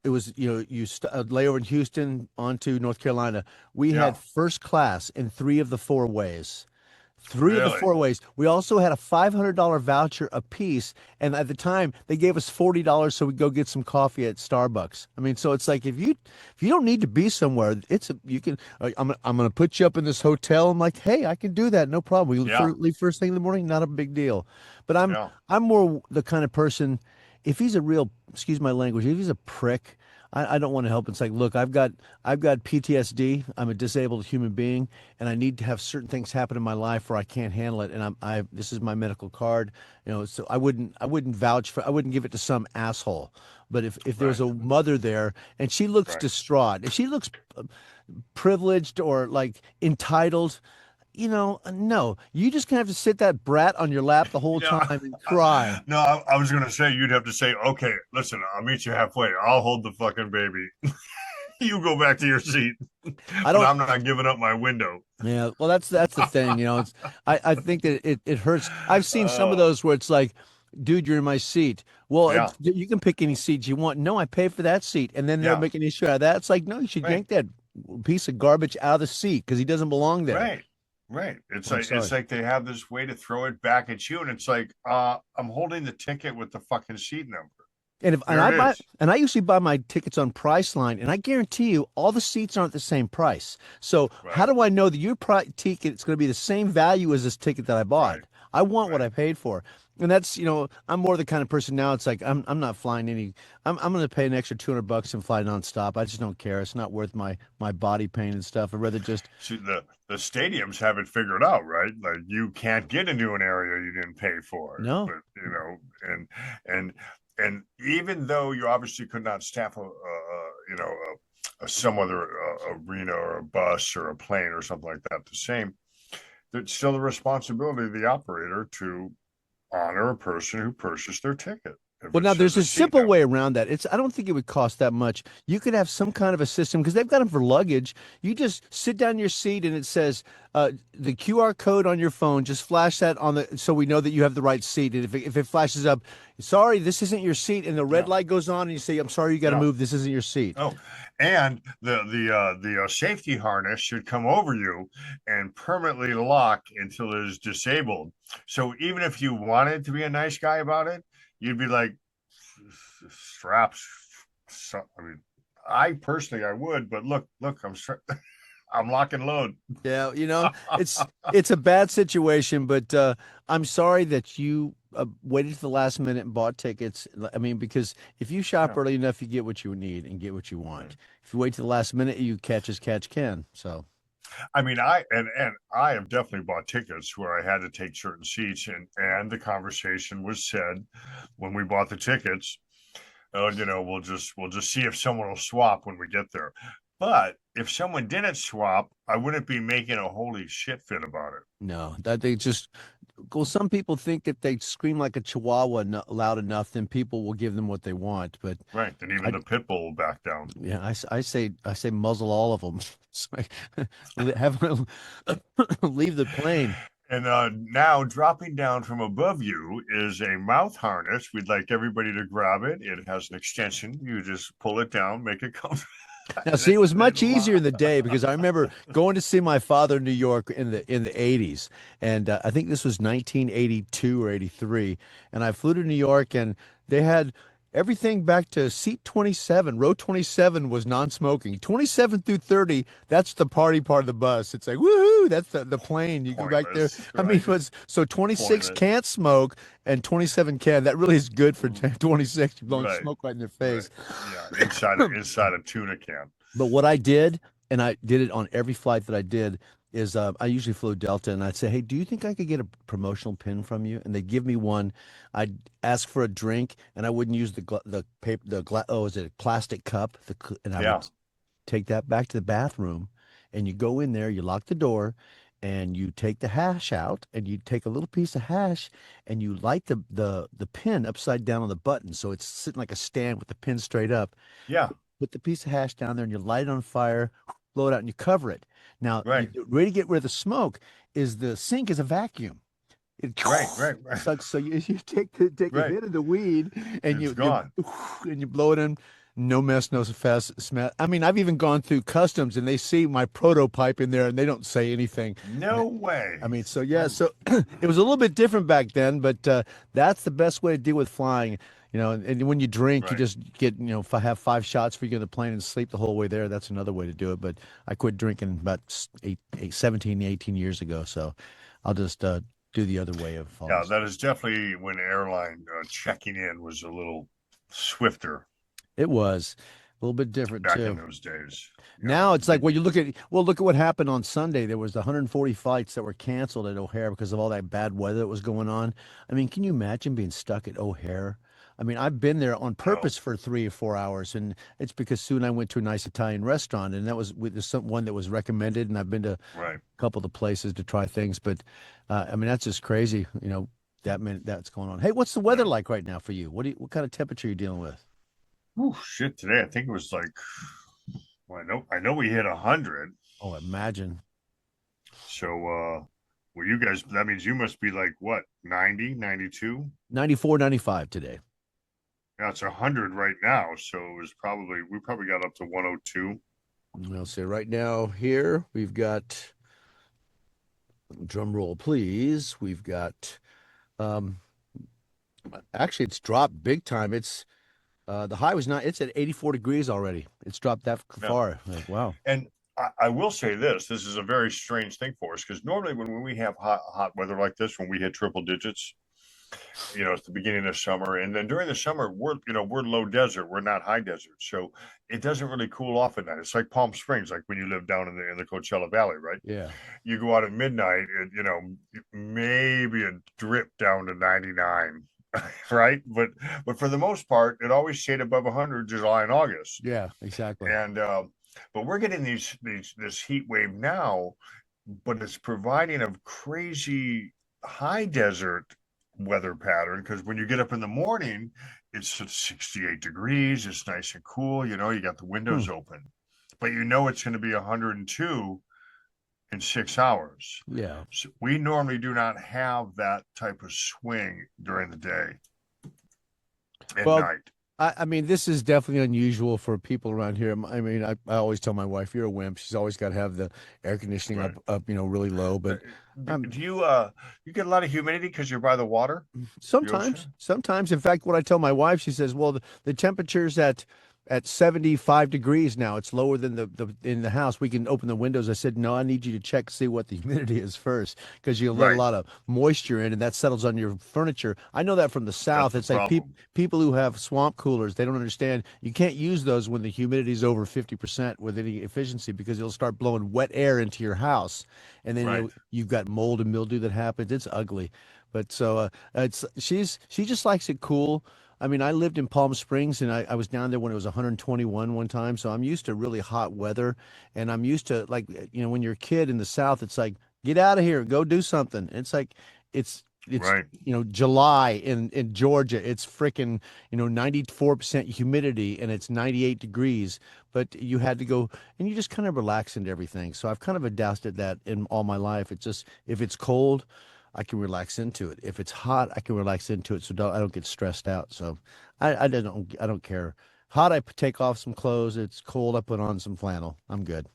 it was layover in Houston onto North Carolina. We had Yeah. first class in 3 of the 4 ways. Three of the Really. 4 ways. We also had a $500 voucher apiece, and at the time they gave us $40 so we go get some coffee at Starbucks. I mean, so it's like if you don't need to be somewhere, you can. I'm gonna put you up in this hotel. I'm like, hey, I can do that, no problem. We Yeah. leave first thing in the morning, not a big deal. But I'm Yeah. I'm more the kind of person. If he's a real, excuse my language, if he's a prick, I don't want to help. It's like, look, I've got PTSD. I'm a disabled human being, and I need to have certain things happen in my life where I can't handle it. And this is my medical card, so I wouldn't give it to some asshole. But if there was Right. a mother there and she looks Right. distraught, if she looks privileged or like entitled, no, you just gonna have to sit that brat on your lap the whole No, time and cry. no, I was gonna say you'd have to say, okay, listen, I'll meet you halfway. I'll hold the fucking baby. You go back to your seat, I but don't. I'm not giving up my window. Yeah, well, that's the thing. I think that it hurts. I've seen some of Oh, those where it's like, dude, you're in my seat. Well, yeah. you can pick any seat you want. No, I pay for that seat, and then they'll Yeah. make an issue out of that. It's like, no, you should Right. yank that piece of garbage out of the seat because he doesn't belong there. Right. Right. It's I'm like sorry. they have this way to throw it back at you, and it's like, I'm holding the ticket with the fucking seat number. And if and There I it buy is. and I usually buy my tickets on Priceline, and I guarantee you all the seats aren't the same price. So how Right. do I know that your ticket is going to be the same value as this ticket that I Right. bought? I want what Right. I paid for. And that's, I'm more the kind of person now. It's like I'm not flying any. I'm going to pay an extra $200 and fly nonstop. I just don't care. It's not worth my body pain and stuff. I'd rather just. See, the stadiums have it figured out, right? Like you can't get into an area you didn't pay for, No. but and and even though you obviously could not staff some other arena or a bus or a plane or something like that the same, it's still the responsibility of the operator to honor a person who purchased their ticket. If Well, it now says there's a a seat simple way number. around that. I don't think it would cost that much. You could have some kind of a system because they've got them for luggage. You just sit down in your seat and it says the QR code on your phone. Just flash that so we know that you have the right seat. And if it flashes up, sorry, this isn't your seat, and the red Yeah. light goes on, and you say, I'm sorry, you got to Yeah. move. This isn't your seat. Oh, and the safety harness should come over you and permanently lock until it is disabled. So even if you wanted to be a nice guy about it, you'd be like straps. I mean, I personally I would, but look, I'm lock and load. Yeah, it's a bad situation, but I'm sorry that you waited to the last minute and bought tickets. I mean, because if you shop Yeah, early enough, you get what you need and get what you right. want. If you wait to the last minute, you catch as catch can. So. I mean, I have definitely bought tickets where I had to take certain seats, and the conversation was said when we bought the tickets. Oh, we'll just see if someone will swap when we get there. But if someone didn't swap, I wouldn't be making a holy shit fit about it. No, that they just well, some people think if they scream like a chihuahua loud enough, then people will give them what they want. But Right. And even I, the pit bull will back down. yeah, I say muzzle all of them. It's like, have leave the plane. And now dropping down from above you is a mouth harness. We'd like everybody to grab it. It has an extension. You just pull it down, make it comfortable. Now, see, it was much easier in the day because I remember going to see my father in New York in the 80s, and I think this was 1982 or 83, and I flew to New York, and they had everything back to seat 27. Row 27 was non-smoking. 27 through 30, that's the party part of the bus. It's like woohoo, that's the plane. You go back there. Pointless, I mean, it right? was so 26 Pointless. can't smoke and 27 can. That really is good for 26. You're blowing Right. smoke right in their Right. face. Yeah. Inside a tuna can. But what I did, and I did it on every flight that I did, is I usually flew Delta, and I'd say, "Hey, do you think I could get a promotional pin from you?" And they'd give me one. I'd ask for a drink, and I wouldn't use the paper, is it a plastic cup? And I Yeah. would take that back to the bathroom, and you go in there, you lock the door, and you take the hash out, and you take a little piece of hash, and you light the pin upside down on the button, so it's sitting like a stand with the pin straight up. Yeah. Put the piece of hash down there and you light it on fire, blow it out, and you cover it. Now, Right. the way to get rid of the smoke is the sink is a vacuum. It Right. Right. Right. sucks. So you take a Right. hit of the weed and It's you gone. and you blow it in. No mess, no fast smell. I mean, I've even gone through customs and they see my prototype in there and they don't say anything. No way. I mean, so yeah, so it was a little bit different back then, but that's the best way to deal with flying. And when you drink, you Right. just get, have 5 shots before you get on the plane and sleep the whole way there. That's another way to do it. But I quit drinking about 17, 18 years ago. So I'll just do the other way of Yeah, falling. that is definitely when airline checking in was a little swifter It was a little bit different back in too. those days. Yeah. Now it's like, well, look at what happened on Sunday. There was 140 flights that were canceled at O'Hare because of all that bad weather that was going on. I mean, can you imagine being stuck at O'Hare? I mean, I've been there on No. purpose for 3 or 4 hours, and it's because soon I went to a nice Italian restaurant, and that was one that was recommended, and I've been to a Right. couple of the places to try things, but I mean, that's just crazy, that's going on. Hey, what's the weather Yeah. like right now for you? What kind of temperature are you dealing with? Whew, shit. Today, I think it was like. Well, I know we hit 100. Oh, imagine. So, well, you guys, that means you must be like what, 90, 92? 94, 95 today. Yeah, it's 100 right now. So we probably got up to 102. I'll say right now here we've got drum roll, please. We've got um actually it's dropped big time. It's the high was not it's at 84 degrees already. It's dropped that Yeah. far. Like, wow. And I will say this is a very strange thing for us because normally when we have hot weather like this, when we hit triple digits, it's the beginning of summer. And then during the summer, we're low desert. We're not high desert. So it doesn't really cool off at night. It's like Palm Springs, like when you live down in the Coachella Valley, right? Yeah. You go out at midnight and, maybe a drip down to 99. Right. But for the most part, it always stayed above 100 July and August. Yeah, exactly. And, but we're getting this heat wave now, but it's providing a crazy high desert weather pattern because when you get up in the morning, it's at 68 degrees. It's nice and cool. You got the windows open, but it's going to be 102 in 6 hours. Yeah. So we normally do not have that type of swing during the day and Well, night. I mean, this is definitely unusual for people around here. I mean, I always tell my wife, "You're a wimp." She's always got to have the air conditioning Right. up, really low. But Do you get a lot of humidity because you're by the water? sometimes, in fact, what I tell my wife, she says, "Well, the temperatures at at 75 degrees now. It's lower than the in the house. We can open the windows. I said, no, I need you to check, see what the humidity is first, because you'll let a Right. lot of moisture in and that settles on your furniture. I know that from the That's south. the It's like problem. people who have swamp coolers, they don't understand. You can't use those when the humidity is over 50% with any efficiency because it'll start blowing wet air into your house. And then Right. you've got mold and mildew that happens. It's ugly. But so she just likes it cool. I mean, I lived in Palm Springs and I was down there when it was 121 one time. So I'm used to really hot weather. And I'm used to, like, when you're a kid in the South, it's like, get out of here, go do something. It's like, it's, Right. July in Georgia. It's freaking, 94% humidity and it's 98 degrees. But you had to go and you just kind of relax into everything. So I've kind of adapted that in all my life. It's just, if it's cold, I can relax into it. If it's hot, I can relax into it, so I don't get stressed out. So I don't care. Hot, I take off some clothes. It's cold, I put on some flannel. I'm good.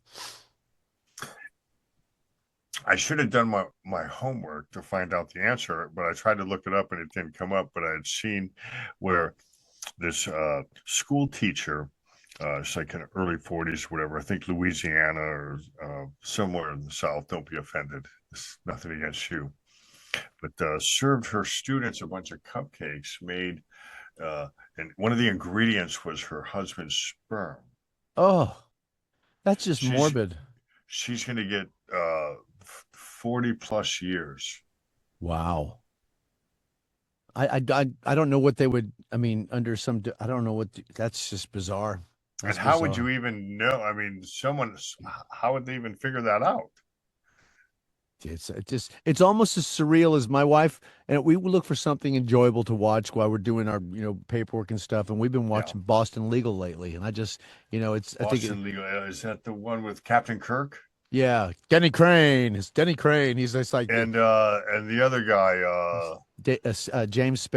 I should have done my homework to find out the answer, but I tried to look it up and it didn't come up. But I had seen where this school teacher, it's like in the early 40s, whatever. I think Louisiana or somewhere in the South. Don't be offended. It's nothing against you, but served her students a bunch of cupcakes made, and one of the ingredients was her husband's sperm. Oh, that's just She's morbid. she's going to get 40 plus years. Wow. I don't know what they would. I mean, under some. I don't know what. That's just bizarre. And That's how would you bizarre. even know? I mean, how would they even figure that out? It's almost as surreal as my wife and we look for something enjoyable to watch while we're doing our paperwork and stuff, and we've been Yeah. watching Boston Legal lately, and I just it's I think Boston Legal. Is that the one with Captain Kirk? yeah, Denny Crane. It's Denny Crane. He's just like And the other guy, James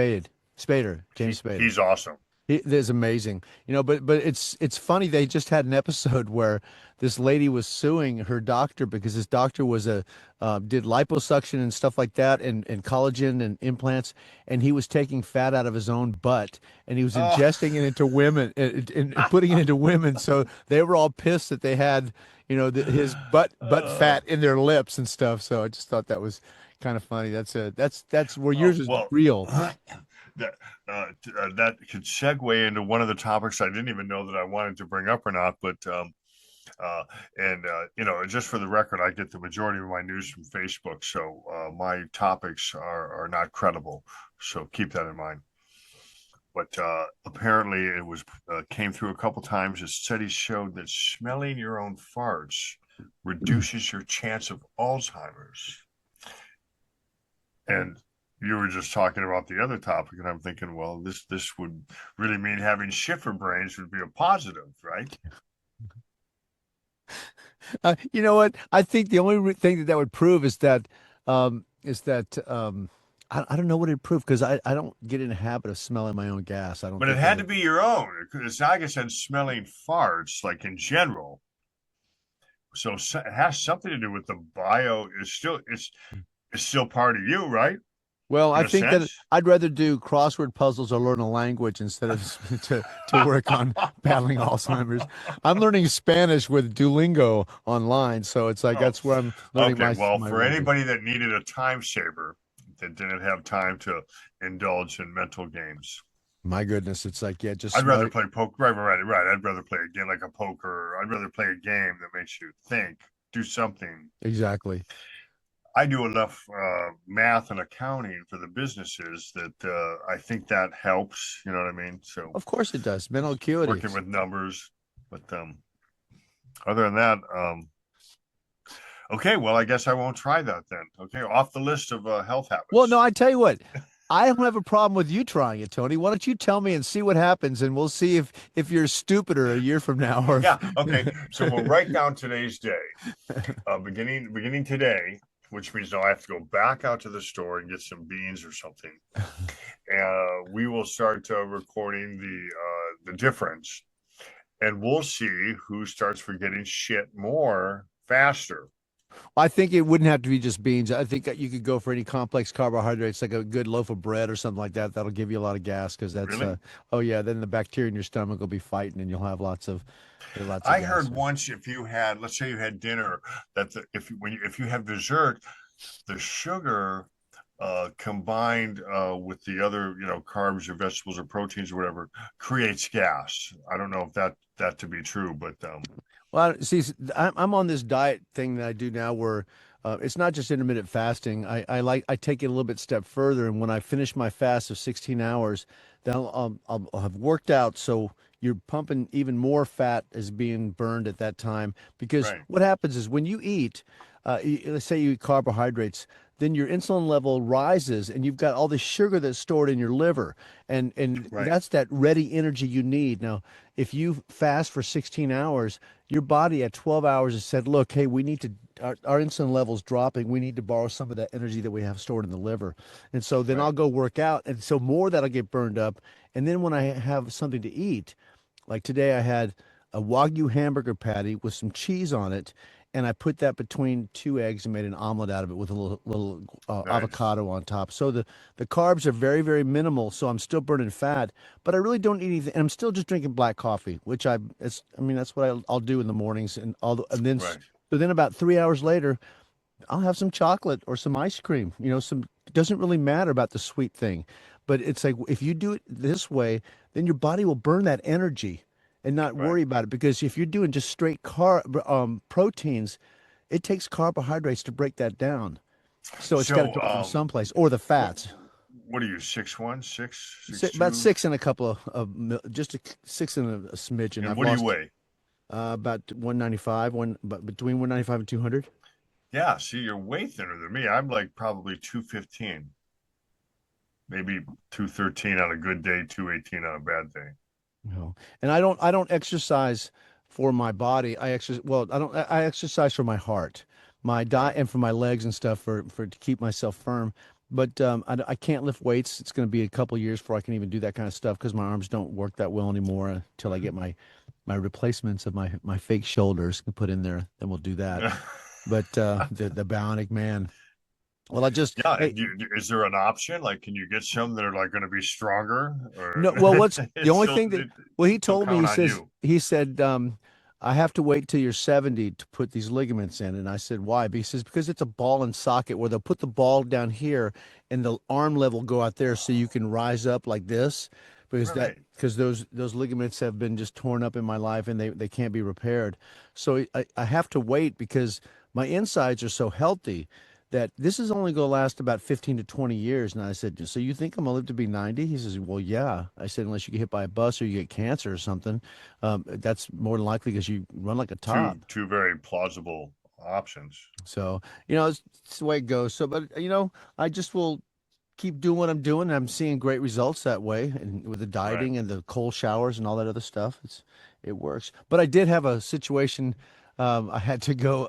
James Spader. he's awesome. It is amazing, but it's funny. They just had an episode where this lady was suing her doctor because his doctor was did liposuction and stuff like that, and collagen and implants, and he was taking fat out of his own butt, and he was Oh, ingesting it into women and putting it into women. So they were all pissed that they had his butt uh, fat in their lips and stuff. So I just thought that was kind of funny. That's where yours is well, real. that that could segue into one of the topics I didn't even know that I wanted to bring up or not, but and just for the record, I get the majority of my news from Facebook, so my topics are not credible. So keep that in mind. But apparently, it was came through a couple times. A study showed that smelling your own farts reduces your chance of Alzheimer's. And you were just talking about the other topic, and I'm thinking, well, this would really mean having Schiffer brains would be a positive, right? You know what? I think the only thing that would prove is that I don't know what it'd prove because I don't get in the habit of smelling my own gas. I don't But it think that had to would. be your own. It's like I said, smelling farts, like in general. So it has something to do with the bio. It's still part of you, right? Well, In I a think that sense. I'd rather do crossword puzzles or learn a language instead of to work on battling Alzheimer's. I'm learning Spanish with Duolingo online, so it's like Oh, that's where I'm learning okay. my Well, my for language. anybody that needed a time saver that didn't have time to indulge in mental games, My goodness, it's like yeah, just I'd smell. rather play poker. Right. I'd rather play a game like a poker. I'd rather play a game that makes you think, do something. Exactly. I do enough math and accounting for the businesses that I think that helps. You know what I mean? So Of course it does. Mental acuity. working with numbers, but other than that, okay. Well, I guess I won't try that then. Okay, off the list of health Well, no, habits. I tell you what, I don't have a problem with you trying it, Tony. Why don't you tell me and see what happens, and we'll see if you're stupider a year from now or Yeah. Okay. So we'll if write down today's day, beginning today, which means now I have to go back out to the store and get some beans or something. We will start recording the difference, and we'll see who starts forgetting shit more faster. I think it wouldn't have to be just beans. I think that you could go for any complex carbohydrates, like a good loaf of bread or something like that. That'll give you a lot of gas because that's, Really? oh yeah, then the bacteria in your stomach will be fighting and you'll have lots of I gas. heard once if you had, let's say you had dinner, that if you have dessert, the sugar combined with the other, carbs or vegetables or proteins or whatever, creates gas. I don't know if that to be true, but Well, see, I'm on this diet thing that I do now where it's not just intermittent fasting. I take it a little bit step further, and when I finish my fast of 16 hours, then I'll have worked out. So you're pumping even more fat is being burned at that time because right, what happens is when you eat, let's say you eat carbohydrates, then your insulin level rises and you've got all the sugar that's stored in your liver and right, that's that ready energy you need. Now, if you fast for 16 hours, your body at 12 hours has said, look, hey, we need to our insulin levels dropping. We need to borrow some of that energy that we have stored in the liver. And so then right. I'll go work out. And so more that'll get burned up. And then when I have something to eat, like today I had a Wagyu hamburger patty with some cheese on it, and I put that between two eggs and made an omelet out of it with a little Nice. avocado on top. So the carbs are very, very minimal. So I'm still burning fat, but I really don't eat anything. And I'm still just drinking black coffee, which I mean, that's what I'll do in the mornings. And then, Right. so then about 3 hours later, I'll have some chocolate or some ice cream. It doesn't really matter about the sweet thing, but it's like if you do it this way, then your body will burn that energy and not Right. worry about it. Because if you're doing just straight proteins, it takes carbohydrates to break that down. So it's got to So, come from someplace or the what fats. what are you, 6'1", 6, About 6'2"? six and a couple just six and a smidgen. And I've what do you lost weigh? about 195, but between 195 and 200. Yeah, see, you're way thinner than me. I'm like probably 215, maybe 213 on a good day, 218 on a bad day. No. And I don't exercise for my body. I exercise for my heart, my diet Right. and for my legs and stuff for to keep myself firm. But I can't lift weights. It's going to be a couple years before I can even do that kind of stuff because my arms don't work that well anymore until I get my replacements of my fake shoulders put in there. Then we'll do that. But the Bionic Man. Well, I just Yeah, hey, is there an option? Like, can you get some that are like going to be stronger, or no, well, what's the only thing that, it, well, he still told me, count on you? he said, I have to wait till you're 70 to put these ligaments in. And I said, why? He says, because it's a ball and socket where they'll put the ball down here and the arm level go out there so you can rise up like this. Right. Because those ligaments have been just torn up in my life and they can't be repaired. So I have to wait because my insides are so healthy that this is only going to last about 15 to 20 years. And I said, so you think I'm going to live to be 90? He says, well, yeah. I said, unless you get hit by a bus or you get cancer or something, that's more than likely because you run like a top. Two very plausible options. So, it's the way it goes. So, but, I just will keep doing what I'm doing. I'm seeing great results that way. And with the Right. dieting and the cold showers and all that other stuff, it works. But I did have a situation. I had to go.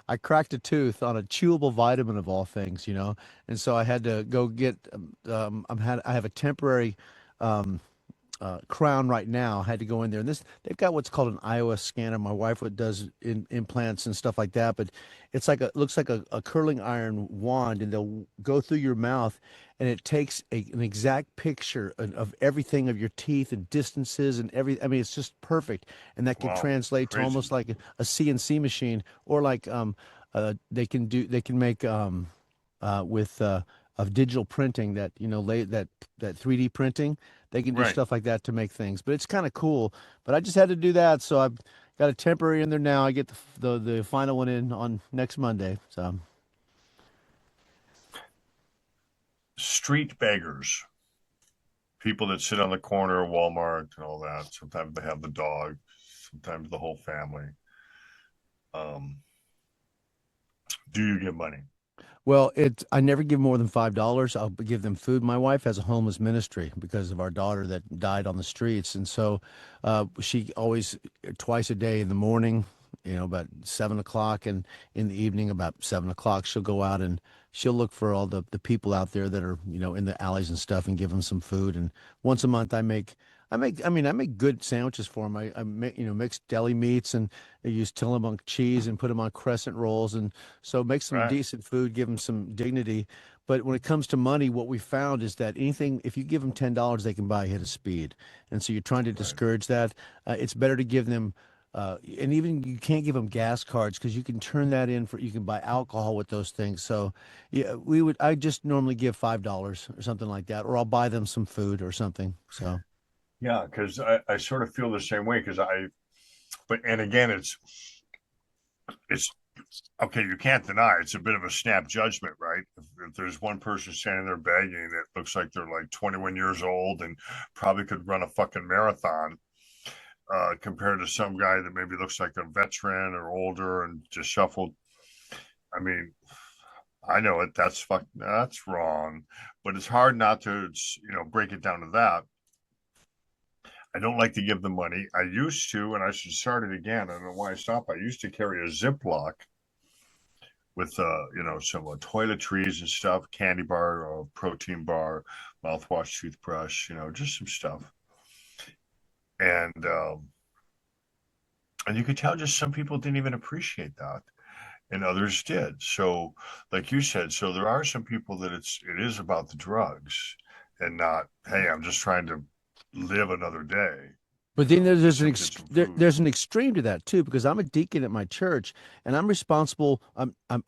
I cracked a tooth on a chewable vitamin of all things, and so I had to go get. I have a temporary crown right now. I had to go in there, and they've got what's called an iOS scanner. My wife does implants and stuff like that, but it's like looks like a curling iron wand, and they'll go through your mouth, and it takes an exact picture of everything of your teeth and distances and every. I mean, it's just perfect, and that can Wow. translate to almost Crazy. like a CNC machine, or like they can make with of digital printing that that 3D printing. They can do Right. stuff like that to make things, but it's kind of cool. But I just had to do that, so I've got a temporary in there now. I get the final one in on next Monday. So Street beggars, people that sit on the corner of Walmart and all that. Sometimes they have the dog, sometimes the whole family. Um, do you give money? well, I never give more than $5. I'll give them food. My wife has a homeless ministry because of our daughter that died on the streets, and so she always twice a day in the morning, about 7 o'clock, and in the evening about 7 o'clock, she'll go out and she'll look for all the people out there that are in the alleys and stuff and give them some food. And once a month, I make good sandwiches for them. I make, mix deli meats and I use Tillamook cheese and put them on crescent rolls. And so make some Right. decent food, give them some dignity. But when it comes to money, what we found is that anything, if you give them $10, they can buy a hit of speed. And so you're trying to Right. discourage that. It's better to give them, and even you can't give them gas cards because you can turn that in for, you can buy alcohol with those things. So yeah, I just normally give $5 or something like that, or I'll buy them some food or something. So. Yeah, because I sort of feel the same way because but and again, it's okay. You can't deny it's a bit of a snap judgment, right? If there's one person standing there begging that looks like they're like 21 years old and probably could run a fucking marathon, compared to some guy that maybe looks like a veteran or older and disheveled. I mean, I know it. That's wrong, but it's hard not to break it down to that. I don't like to give them money. I used to, and I should start it again. I don't know why I stopped. I used to carry a Ziploc with some toiletries and stuff, candy bar, protein bar, mouthwash, toothbrush, just some stuff. And and you could tell just some people didn't even appreciate that, and others did. So, like you said, so there are some people that it is about the drugs and not, hey, I'm just trying to live another day. But then Get some food. there's an extreme to that too, because I'm a deacon at my church, and I'm responsible.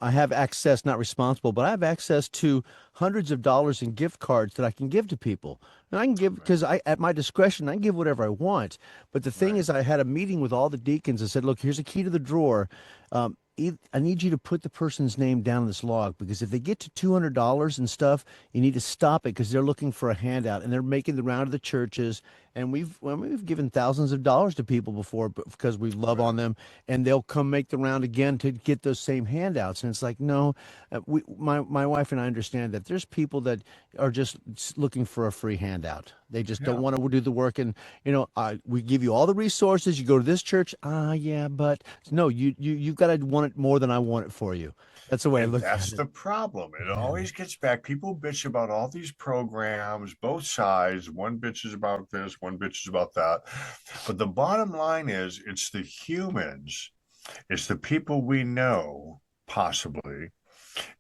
I have access, not responsible, but I have access to hundreds of dollars in gift cards that I can give to people, and I can give Right, because I, at my discretion, I can give whatever I want. But the thing right, is, I had a meeting with all the deacons and said, "Look, here's a key to the drawer. I need you to put the person's name down in this log because if they get to $200 and stuff, you need to stop it because they're looking for a handout and they're making the round of the churches. And we've given thousands of dollars to people before because we love right. on them, and they'll come make the round again to get those same handouts. And it's like, no, my wife and I understand that there's people that are just looking for a free handout. They just don't Yeah. want to do the work. And we give you all the resources. You go to this church, yeah, but no, you've got to want it more than I want it for you. That's the way I And look that's at it. the problem. It Yeah. always gets back. People bitch about all these programs, both sides. One bitches about this, one bitches about that. But the bottom line is it's the humans, it's the people we know, possibly.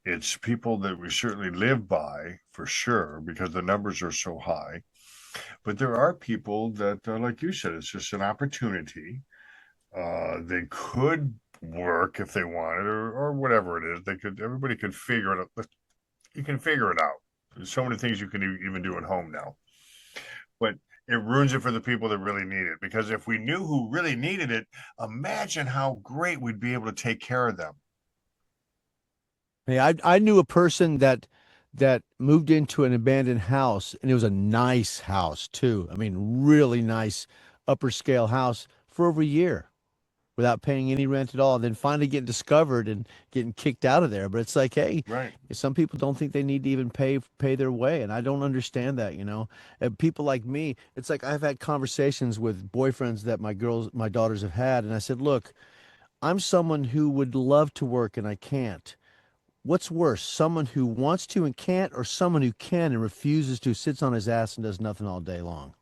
It's people that we certainly live by for sure because the numbers are so high. But there are people that, like you said, it's just an opportunity. They could work if they wanted, or whatever it is. Everybody could figure it out. You can figure it out. There's so many things you can even do at home now, but it ruins it for the people that really need it. Because if we knew who really needed it, imagine how great we'd be able to take care of them. Hey, I knew a person that moved into an abandoned house, and it was a nice house too. I mean, really nice upper scale house for over a year without paying any rent at all. And then finally getting discovered and getting kicked out of there. But it's like, hey, Right. some people don't think they need to even pay their way, and I don't understand that. And people like me, it's like I've had conversations with boyfriends that my daughters have had, and I said, look, I'm someone who would love to work and I can't. What's worse, someone who wants to and can't, or someone who can and refuses to, sits on his ass and does nothing all day long?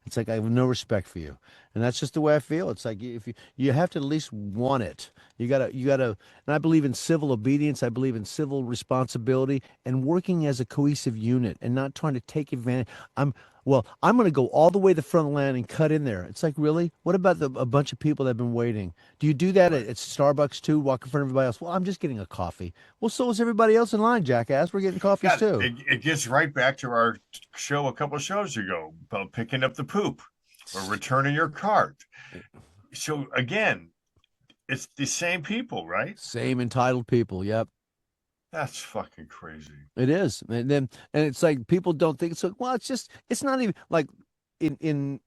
It's like I have no respect for you, and that's just the way I feel. It's like if you have to at least want it. You gotta. And I believe in civil obedience. I believe in civil responsibility and working as a cohesive unit and not trying to take advantage. I'm going to go all the way to the front of the line and cut in there. It's like, really? What about a bunch of people that have been waiting? Do you do that Right. at Starbucks too? Walk in front of everybody else? Well, I'm just getting a coffee. Well, so is everybody else in line, jackass. We're getting coffees Yeah, too. it gets right back to our show a couple of shows ago about picking up the poop or returning your cart. So again, it's the same people, right? Same entitled people. Yep. That's fucking crazy. It is, and it's like people don't think so. Well, it's not even like in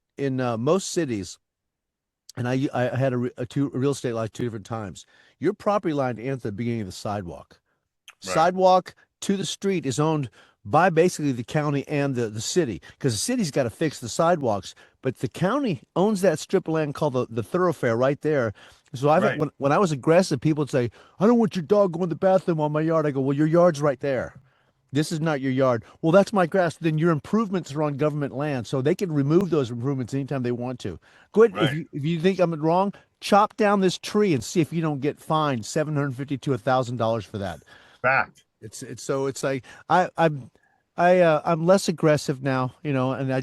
most cities. And I had a real estate like two different times. Your property line ends at the beginning of the sidewalk. Right, Sidewalk to the street is owned by basically the county and the city because the city's got to fix the sidewalks, but the county owns that strip of land called the thoroughfare right there. So right. when I was aggressive, people would say, "I don't want your dog going to the bathroom on my yard." I go, "Well, your yard's right there." This is not your yard. Well, that's my grass. Then your improvements are on government land, so they can remove those improvements anytime they want to. Go ahead. Right. If you think I'm wrong, chop down this tree and see if you don't get fined $750 to $1,000 for that. Fact. It's so it's like I'm less aggressive now, you know, and I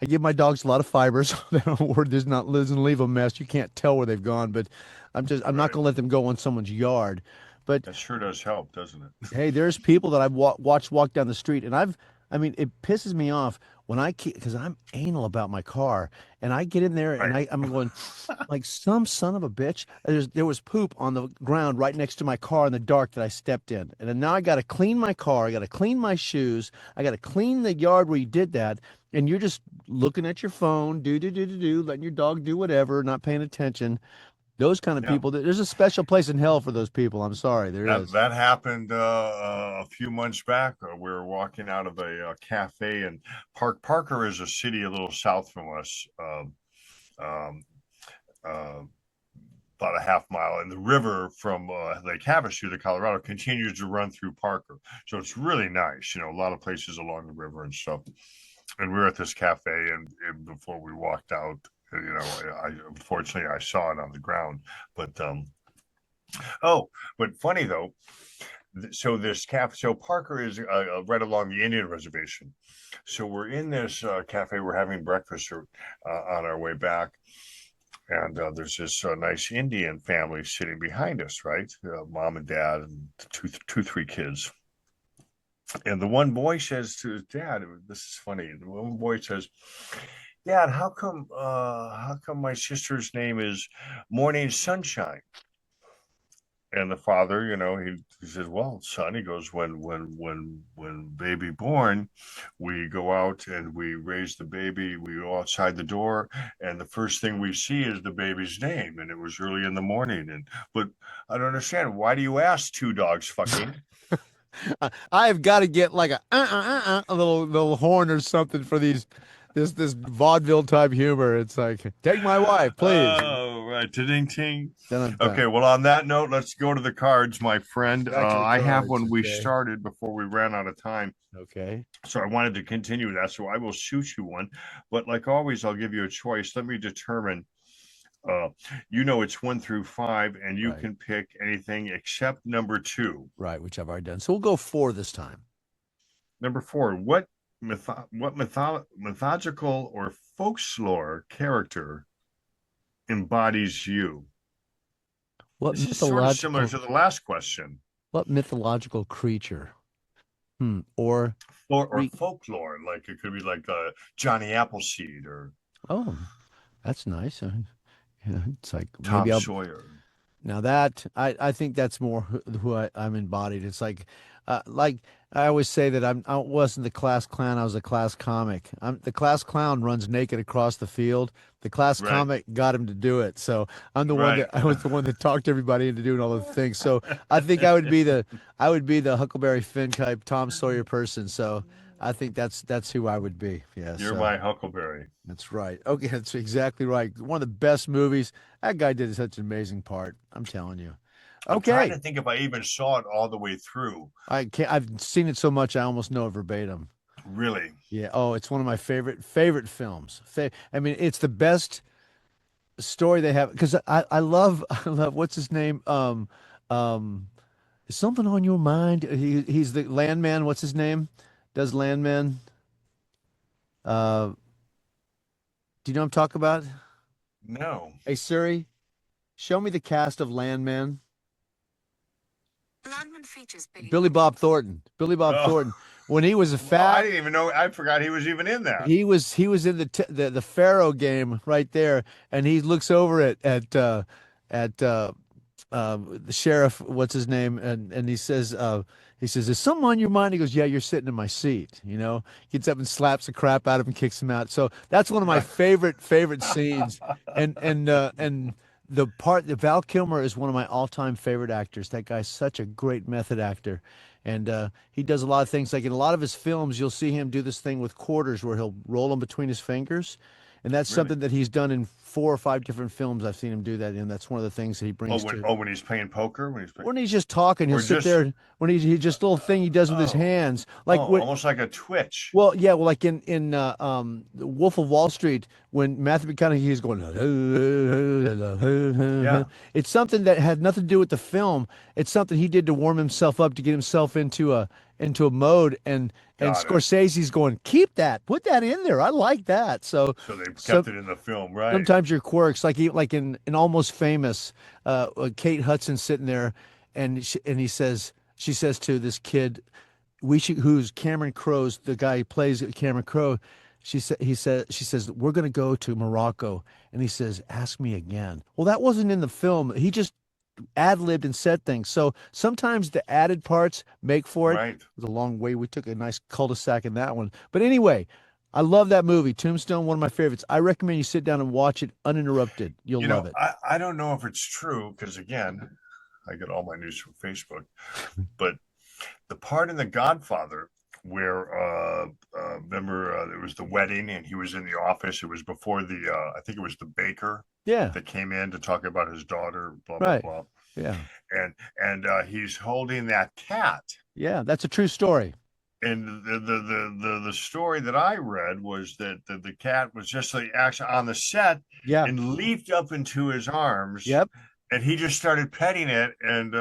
give my dogs a lot of fibers. Word doesn't leave a mess. You can't tell where they've gone, but I'm not Right. gonna let them go on someone's yard. But That sure does help, doesn't it? hey, there's people that I've watched walk down the street, and I mean, it pisses me off when because I'm anal about my car, and I get in there and Right. I'm going like some son of a bitch. There was poop on the ground right next to my car in the dark that I stepped in, and then now I got to clean my car, I got to clean my shoes, I got to clean the yard where you did that, and you're just looking at your phone, letting your dog do whatever, not paying attention. Those kind of Yeah. people, there's a special place in hell for those people. I'm sorry, there That is. that happened a few months back. We were walking out of a cafe, and Parker is a city a little south from us, um, uh, about a half mile, and the river from Lake Havasu to Colorado continues to run through Parker. So it's really nice. You know, a lot of places along the river and stuff. And we were at this cafe, and before we walked out, you know, I unfortunately I saw it on the ground, but oh, but funny though. So this cafe, so Parker is right along the Indian reservation. So we're in this cafe, we're having breakfast on our way back, and there's this nice Indian family sitting behind us, right? Mom and dad and three kids. And the one boy says to his dad, "This is funny." The one boy says, "Dad, how come my sister's name is Morning Sunshine?" And the father, you know, he says, "Well, son," he goes, when baby born, we go out and we raise the baby, we go outside the door, and the first thing we see is the baby's name, and it was early in the morning. And but I don't understand, why do you ask two dogs fucking? I've got to get like a little horn or something for this vaudeville type humor. It's like, take my wife, please. Oh, right. Ting ting. Then I'm done. Okay, well, on that note, let's go to the cards, my friend. Back to the I have cards. one we Okay. started before we ran out of time. Okay. So I wanted to continue that. So I will shoot you one. But like always, I'll give you a choice. Let me determine. You know, it's 1 through 5, and you Right. can pick anything except number 2. Right, which I've already done. So we'll go 4 this time. Number 4. What mythological or folklore character embodies you? What This is sort of similar mythological to the last question. what mythological creature? Or Or folklore, like it could be like Johnny Appleseed or oh, that's nice. Yeah, it's like Tom maybe I'll Sawyer. now that I think that's more who I'm embodied. It's like I always say that I wasn't the class clown. I was a class comic. The class clown runs naked across the field. The class Right, comic got him to do it. So I'm the one right. that I was the one that talked everybody into doing all the things. So I think I would be the Huckleberry Finn type Tom Sawyer person. So I think that's who I would be. Yeah. You're So my Huckleberry. that's right. Okay, that's exactly right. One of the best movies. That guy did such an amazing part. I'm telling you. I'm trying Okay. to think if I even saw it all the way through. I've seen it so much I almost know it verbatim. Really? Yeah. Oh, it's one of my favorite films. I mean, it's the best story they have because I love I love what's his name? Um Is something on your mind? He's the landman. What's his name? Does landman? Uh do you know what I'm talking about? No. Hey Siri, show me the cast of Landman. Landman features Billy Bob Thornton. Billy Bob Oh, Thornton. When he was a well, I fat, didn't even know. I forgot he was even in that. he was in the Pharaoh game right there, and he looks over at the sheriff. What's his name? And he says, "Is something on your mind?" He goes, "Yeah, you're sitting in my seat." You know, gets up and slaps the crap out of him, kicks him out. So that's one of my Right. favorite scenes. And the part that Val Kilmer is one of my all-time favorite actors. That guy's such a great method actor. And he does a lot of things. Like in a lot of his films, you'll see him do this thing with quarters where he'll roll them between his fingers. and that's Really? something that he's done in 4 or 5 different films. I've seen him do that, and that's one of the things that he Oh, brings to. when he's playing poker, When he's just talking, he'll or sit just there. When he just little thing he does with his oh hands, like what. almost like a twitch. Well, yeah, well, like in The Wolf of Wall Street, when Matthew McConaughey is going, Yeah, it's something that had nothing to do with the film. It's something he did to warm himself up to get himself into a mode, and got it. Scorsese's going, keep that, put that in there. I like that. So, So they so kept it in the film, right? sometimes your quirks, like in Almost Famous, Kate Hudson sitting there, and she says to this kid, who's Cameron Crowe's the guy who plays Cameron Crowe. She says we're going to go to Morocco, and he says, ask me again. Well, that wasn't in the film. He just ad-libbed and said things. So sometimes the added parts make for it. Right. It was a long way. We took a nice cul-de-sac in that one. But anyway, I love that movie. Tombstone, one of my favorites. I recommend you sit down and watch it uninterrupted. You'll love it. I don't know if it's true because again, I get all my news from Facebook, but the part in The Godfather where remember it was the wedding and he was in the office. It was before I think it was the baker Yeah. that came in to talk about his daughter, blah blah Right. blah. Yeah. And he's holding that cat. Yeah, that's a true story. And the story that I read was that the cat was just actually on the set Yeah. and leaped up into his arms. Yep. And he just started petting it, and they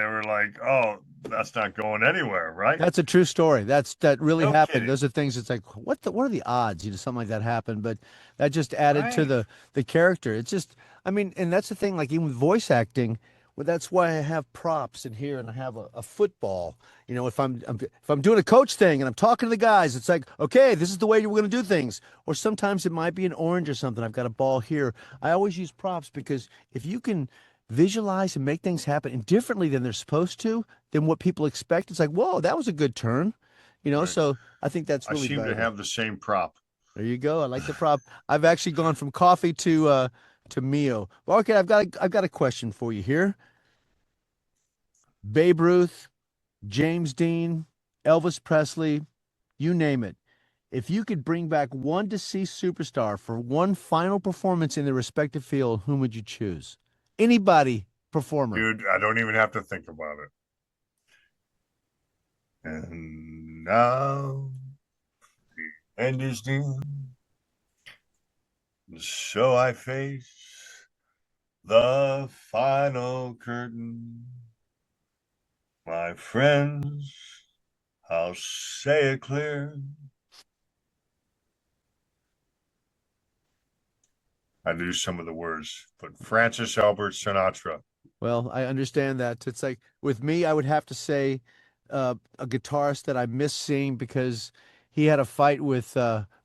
were like, "Oh, that's not going anywhere, right?" That's a true story. That really No happened. kidding. Those are things. It's like what are the odds? Something like that happened, but that just added to Right. the character. It's just, I mean, and that's the thing. Like even with voice acting, well, that's why I have props in here, and I have a football. If I'm doing a coach thing and I'm talking to the guys, it's like, okay, this is the way we're going to do things. Or sometimes it might be an orange or something. I've got a ball here. I always use props because if you can visualize and make things happen differently than they're supposed to, than what people expect, it's like, whoa, that was a good turn. Right. So I think that's I really seem to valuable. have the same prop. There you go. I like the prop. I've actually gone from coffee to Mio. Well, okay, I've got a question for you here. Babe Ruth, James Dean, Elvis Presley, you name it. If you could bring back one deceased superstar for one final performance in their respective field, whom would you choose? Anybody, performer. Dude, I don't even have to think about it. And now the end is near. So I face the final curtain. My friends, I'll say it clear. I knew some of the words, but Francis Albert Sinatra. Well, I understand that. It's like with me, I would have to say a guitarist that I miss seeing because he had a fight with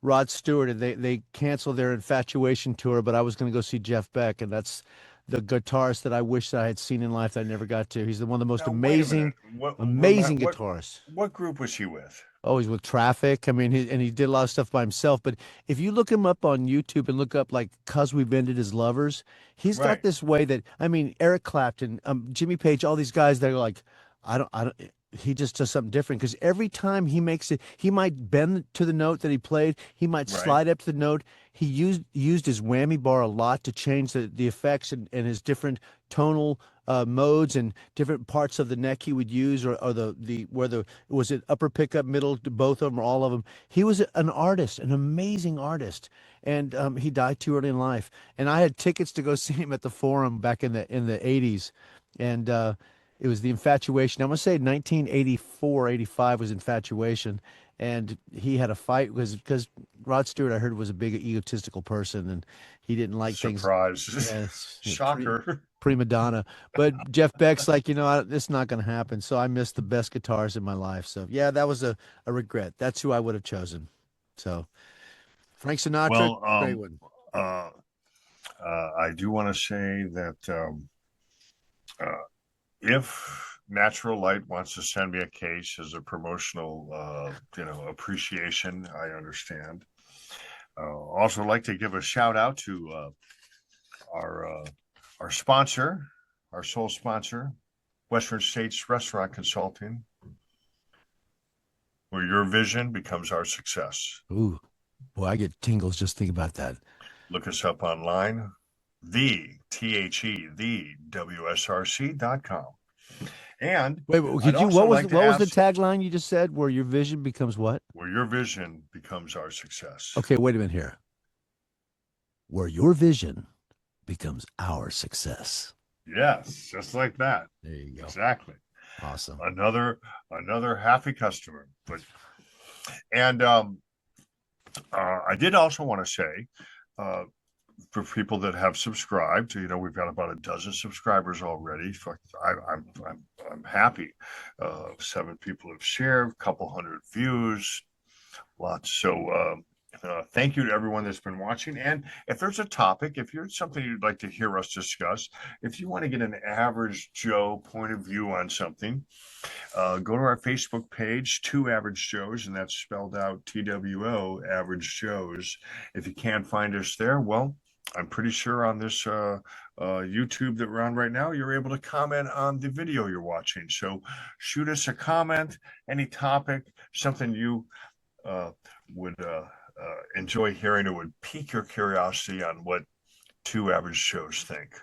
Rod Stewart and they canceled their Infatuation tour, but I was going to go see Jeff Beck, and that's the guitarist that I wish that I had seen in life that I never got to. He's one of the most Now, wait a amazing, minute. amazing guitarists. What group was he with? Oh, he's with Traffic. I mean, he did a lot of stuff by himself. But if you look him up on YouTube and look up like "'Cause We've Ended as Lovers," he's got Right. this way that I mean, Eric Clapton, Jimmy Page, all these guys that are like, I don't. He just does something different because every time he makes it, he might bend to the note that he played. He might Right. slide up to the note. He used his whammy bar a lot to change the effects and his different tonal modes and different parts of the neck he would use, or was it upper pickup, middle, both of them, or all of them. He was an artist, an amazing artist, and he died too early in life. And I had tickets to go see him at the Forum back in the 80s, and it was the Infatuation. I'm gonna say 1984, 85 was Infatuation, and he had a fight because Rod Stewart, I heard, was a big egotistical person, and he didn't like Surprise. things. Yes, Shocker. prima donna. But Jeff Beck's like, it's not going to happen. So I missed the best guitars in my life. So yeah, that was a regret. That's who I would have chosen. So Frank Sinatra, Well, great one. I do want to say that if Natural Light wants to send me a case as a promotional, appreciation, I understand. Also, like to give a shout out to our sponsor, our sole sponsor, Western States Restaurant Consulting, where your vision becomes our success. Ooh, Boy, I get tingles just thinking about that. Look us up online, the WSRC.com. And wait, could you? What was the tagline you just said? Where your vision becomes what? Where your vision becomes our success. Okay, wait a minute here. Where your vision becomes our success. Yes, just like that. There you go. Exactly. Awesome. Another happy customer. But and I did also want to say, for people that have subscribed, we've got about a dozen subscribers already. I'm happy. 7 people have shared, a couple hundred views, lots. So thank you to everyone that's been watching. And if there's a topic, if you're something you'd like to hear us discuss, if you want to get an average Joe point of view on something, go to our Facebook page, 2 Average Joes, and that's spelled out TWO, Average Joes. If you can't find us there, well, I'm pretty sure on this YouTube that we're on right now, you're able to comment on the video you're watching. So shoot us a comment, any topic, something you would enjoy hearing, or would pique your curiosity on what 2 Average Joes think.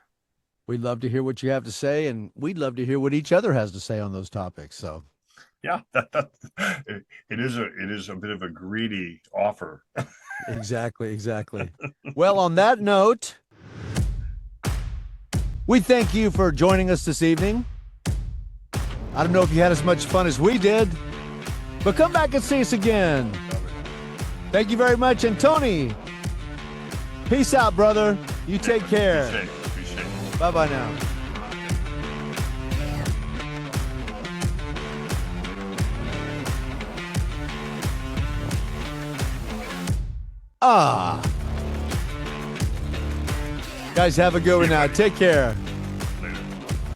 We'd love to hear what you have to say, and we'd love to hear what each other has to say on those topics. So, yeah, it is a bit of a greedy offer. Exactly. Well, on that note, we thank you for joining us this evening. I don't know if you had as much fun as we did, but come back and see us again. Thank you very much. And Tony, peace out, brother. You take care. Be safe. Bye-bye now. Guys, have a good one now. Take care.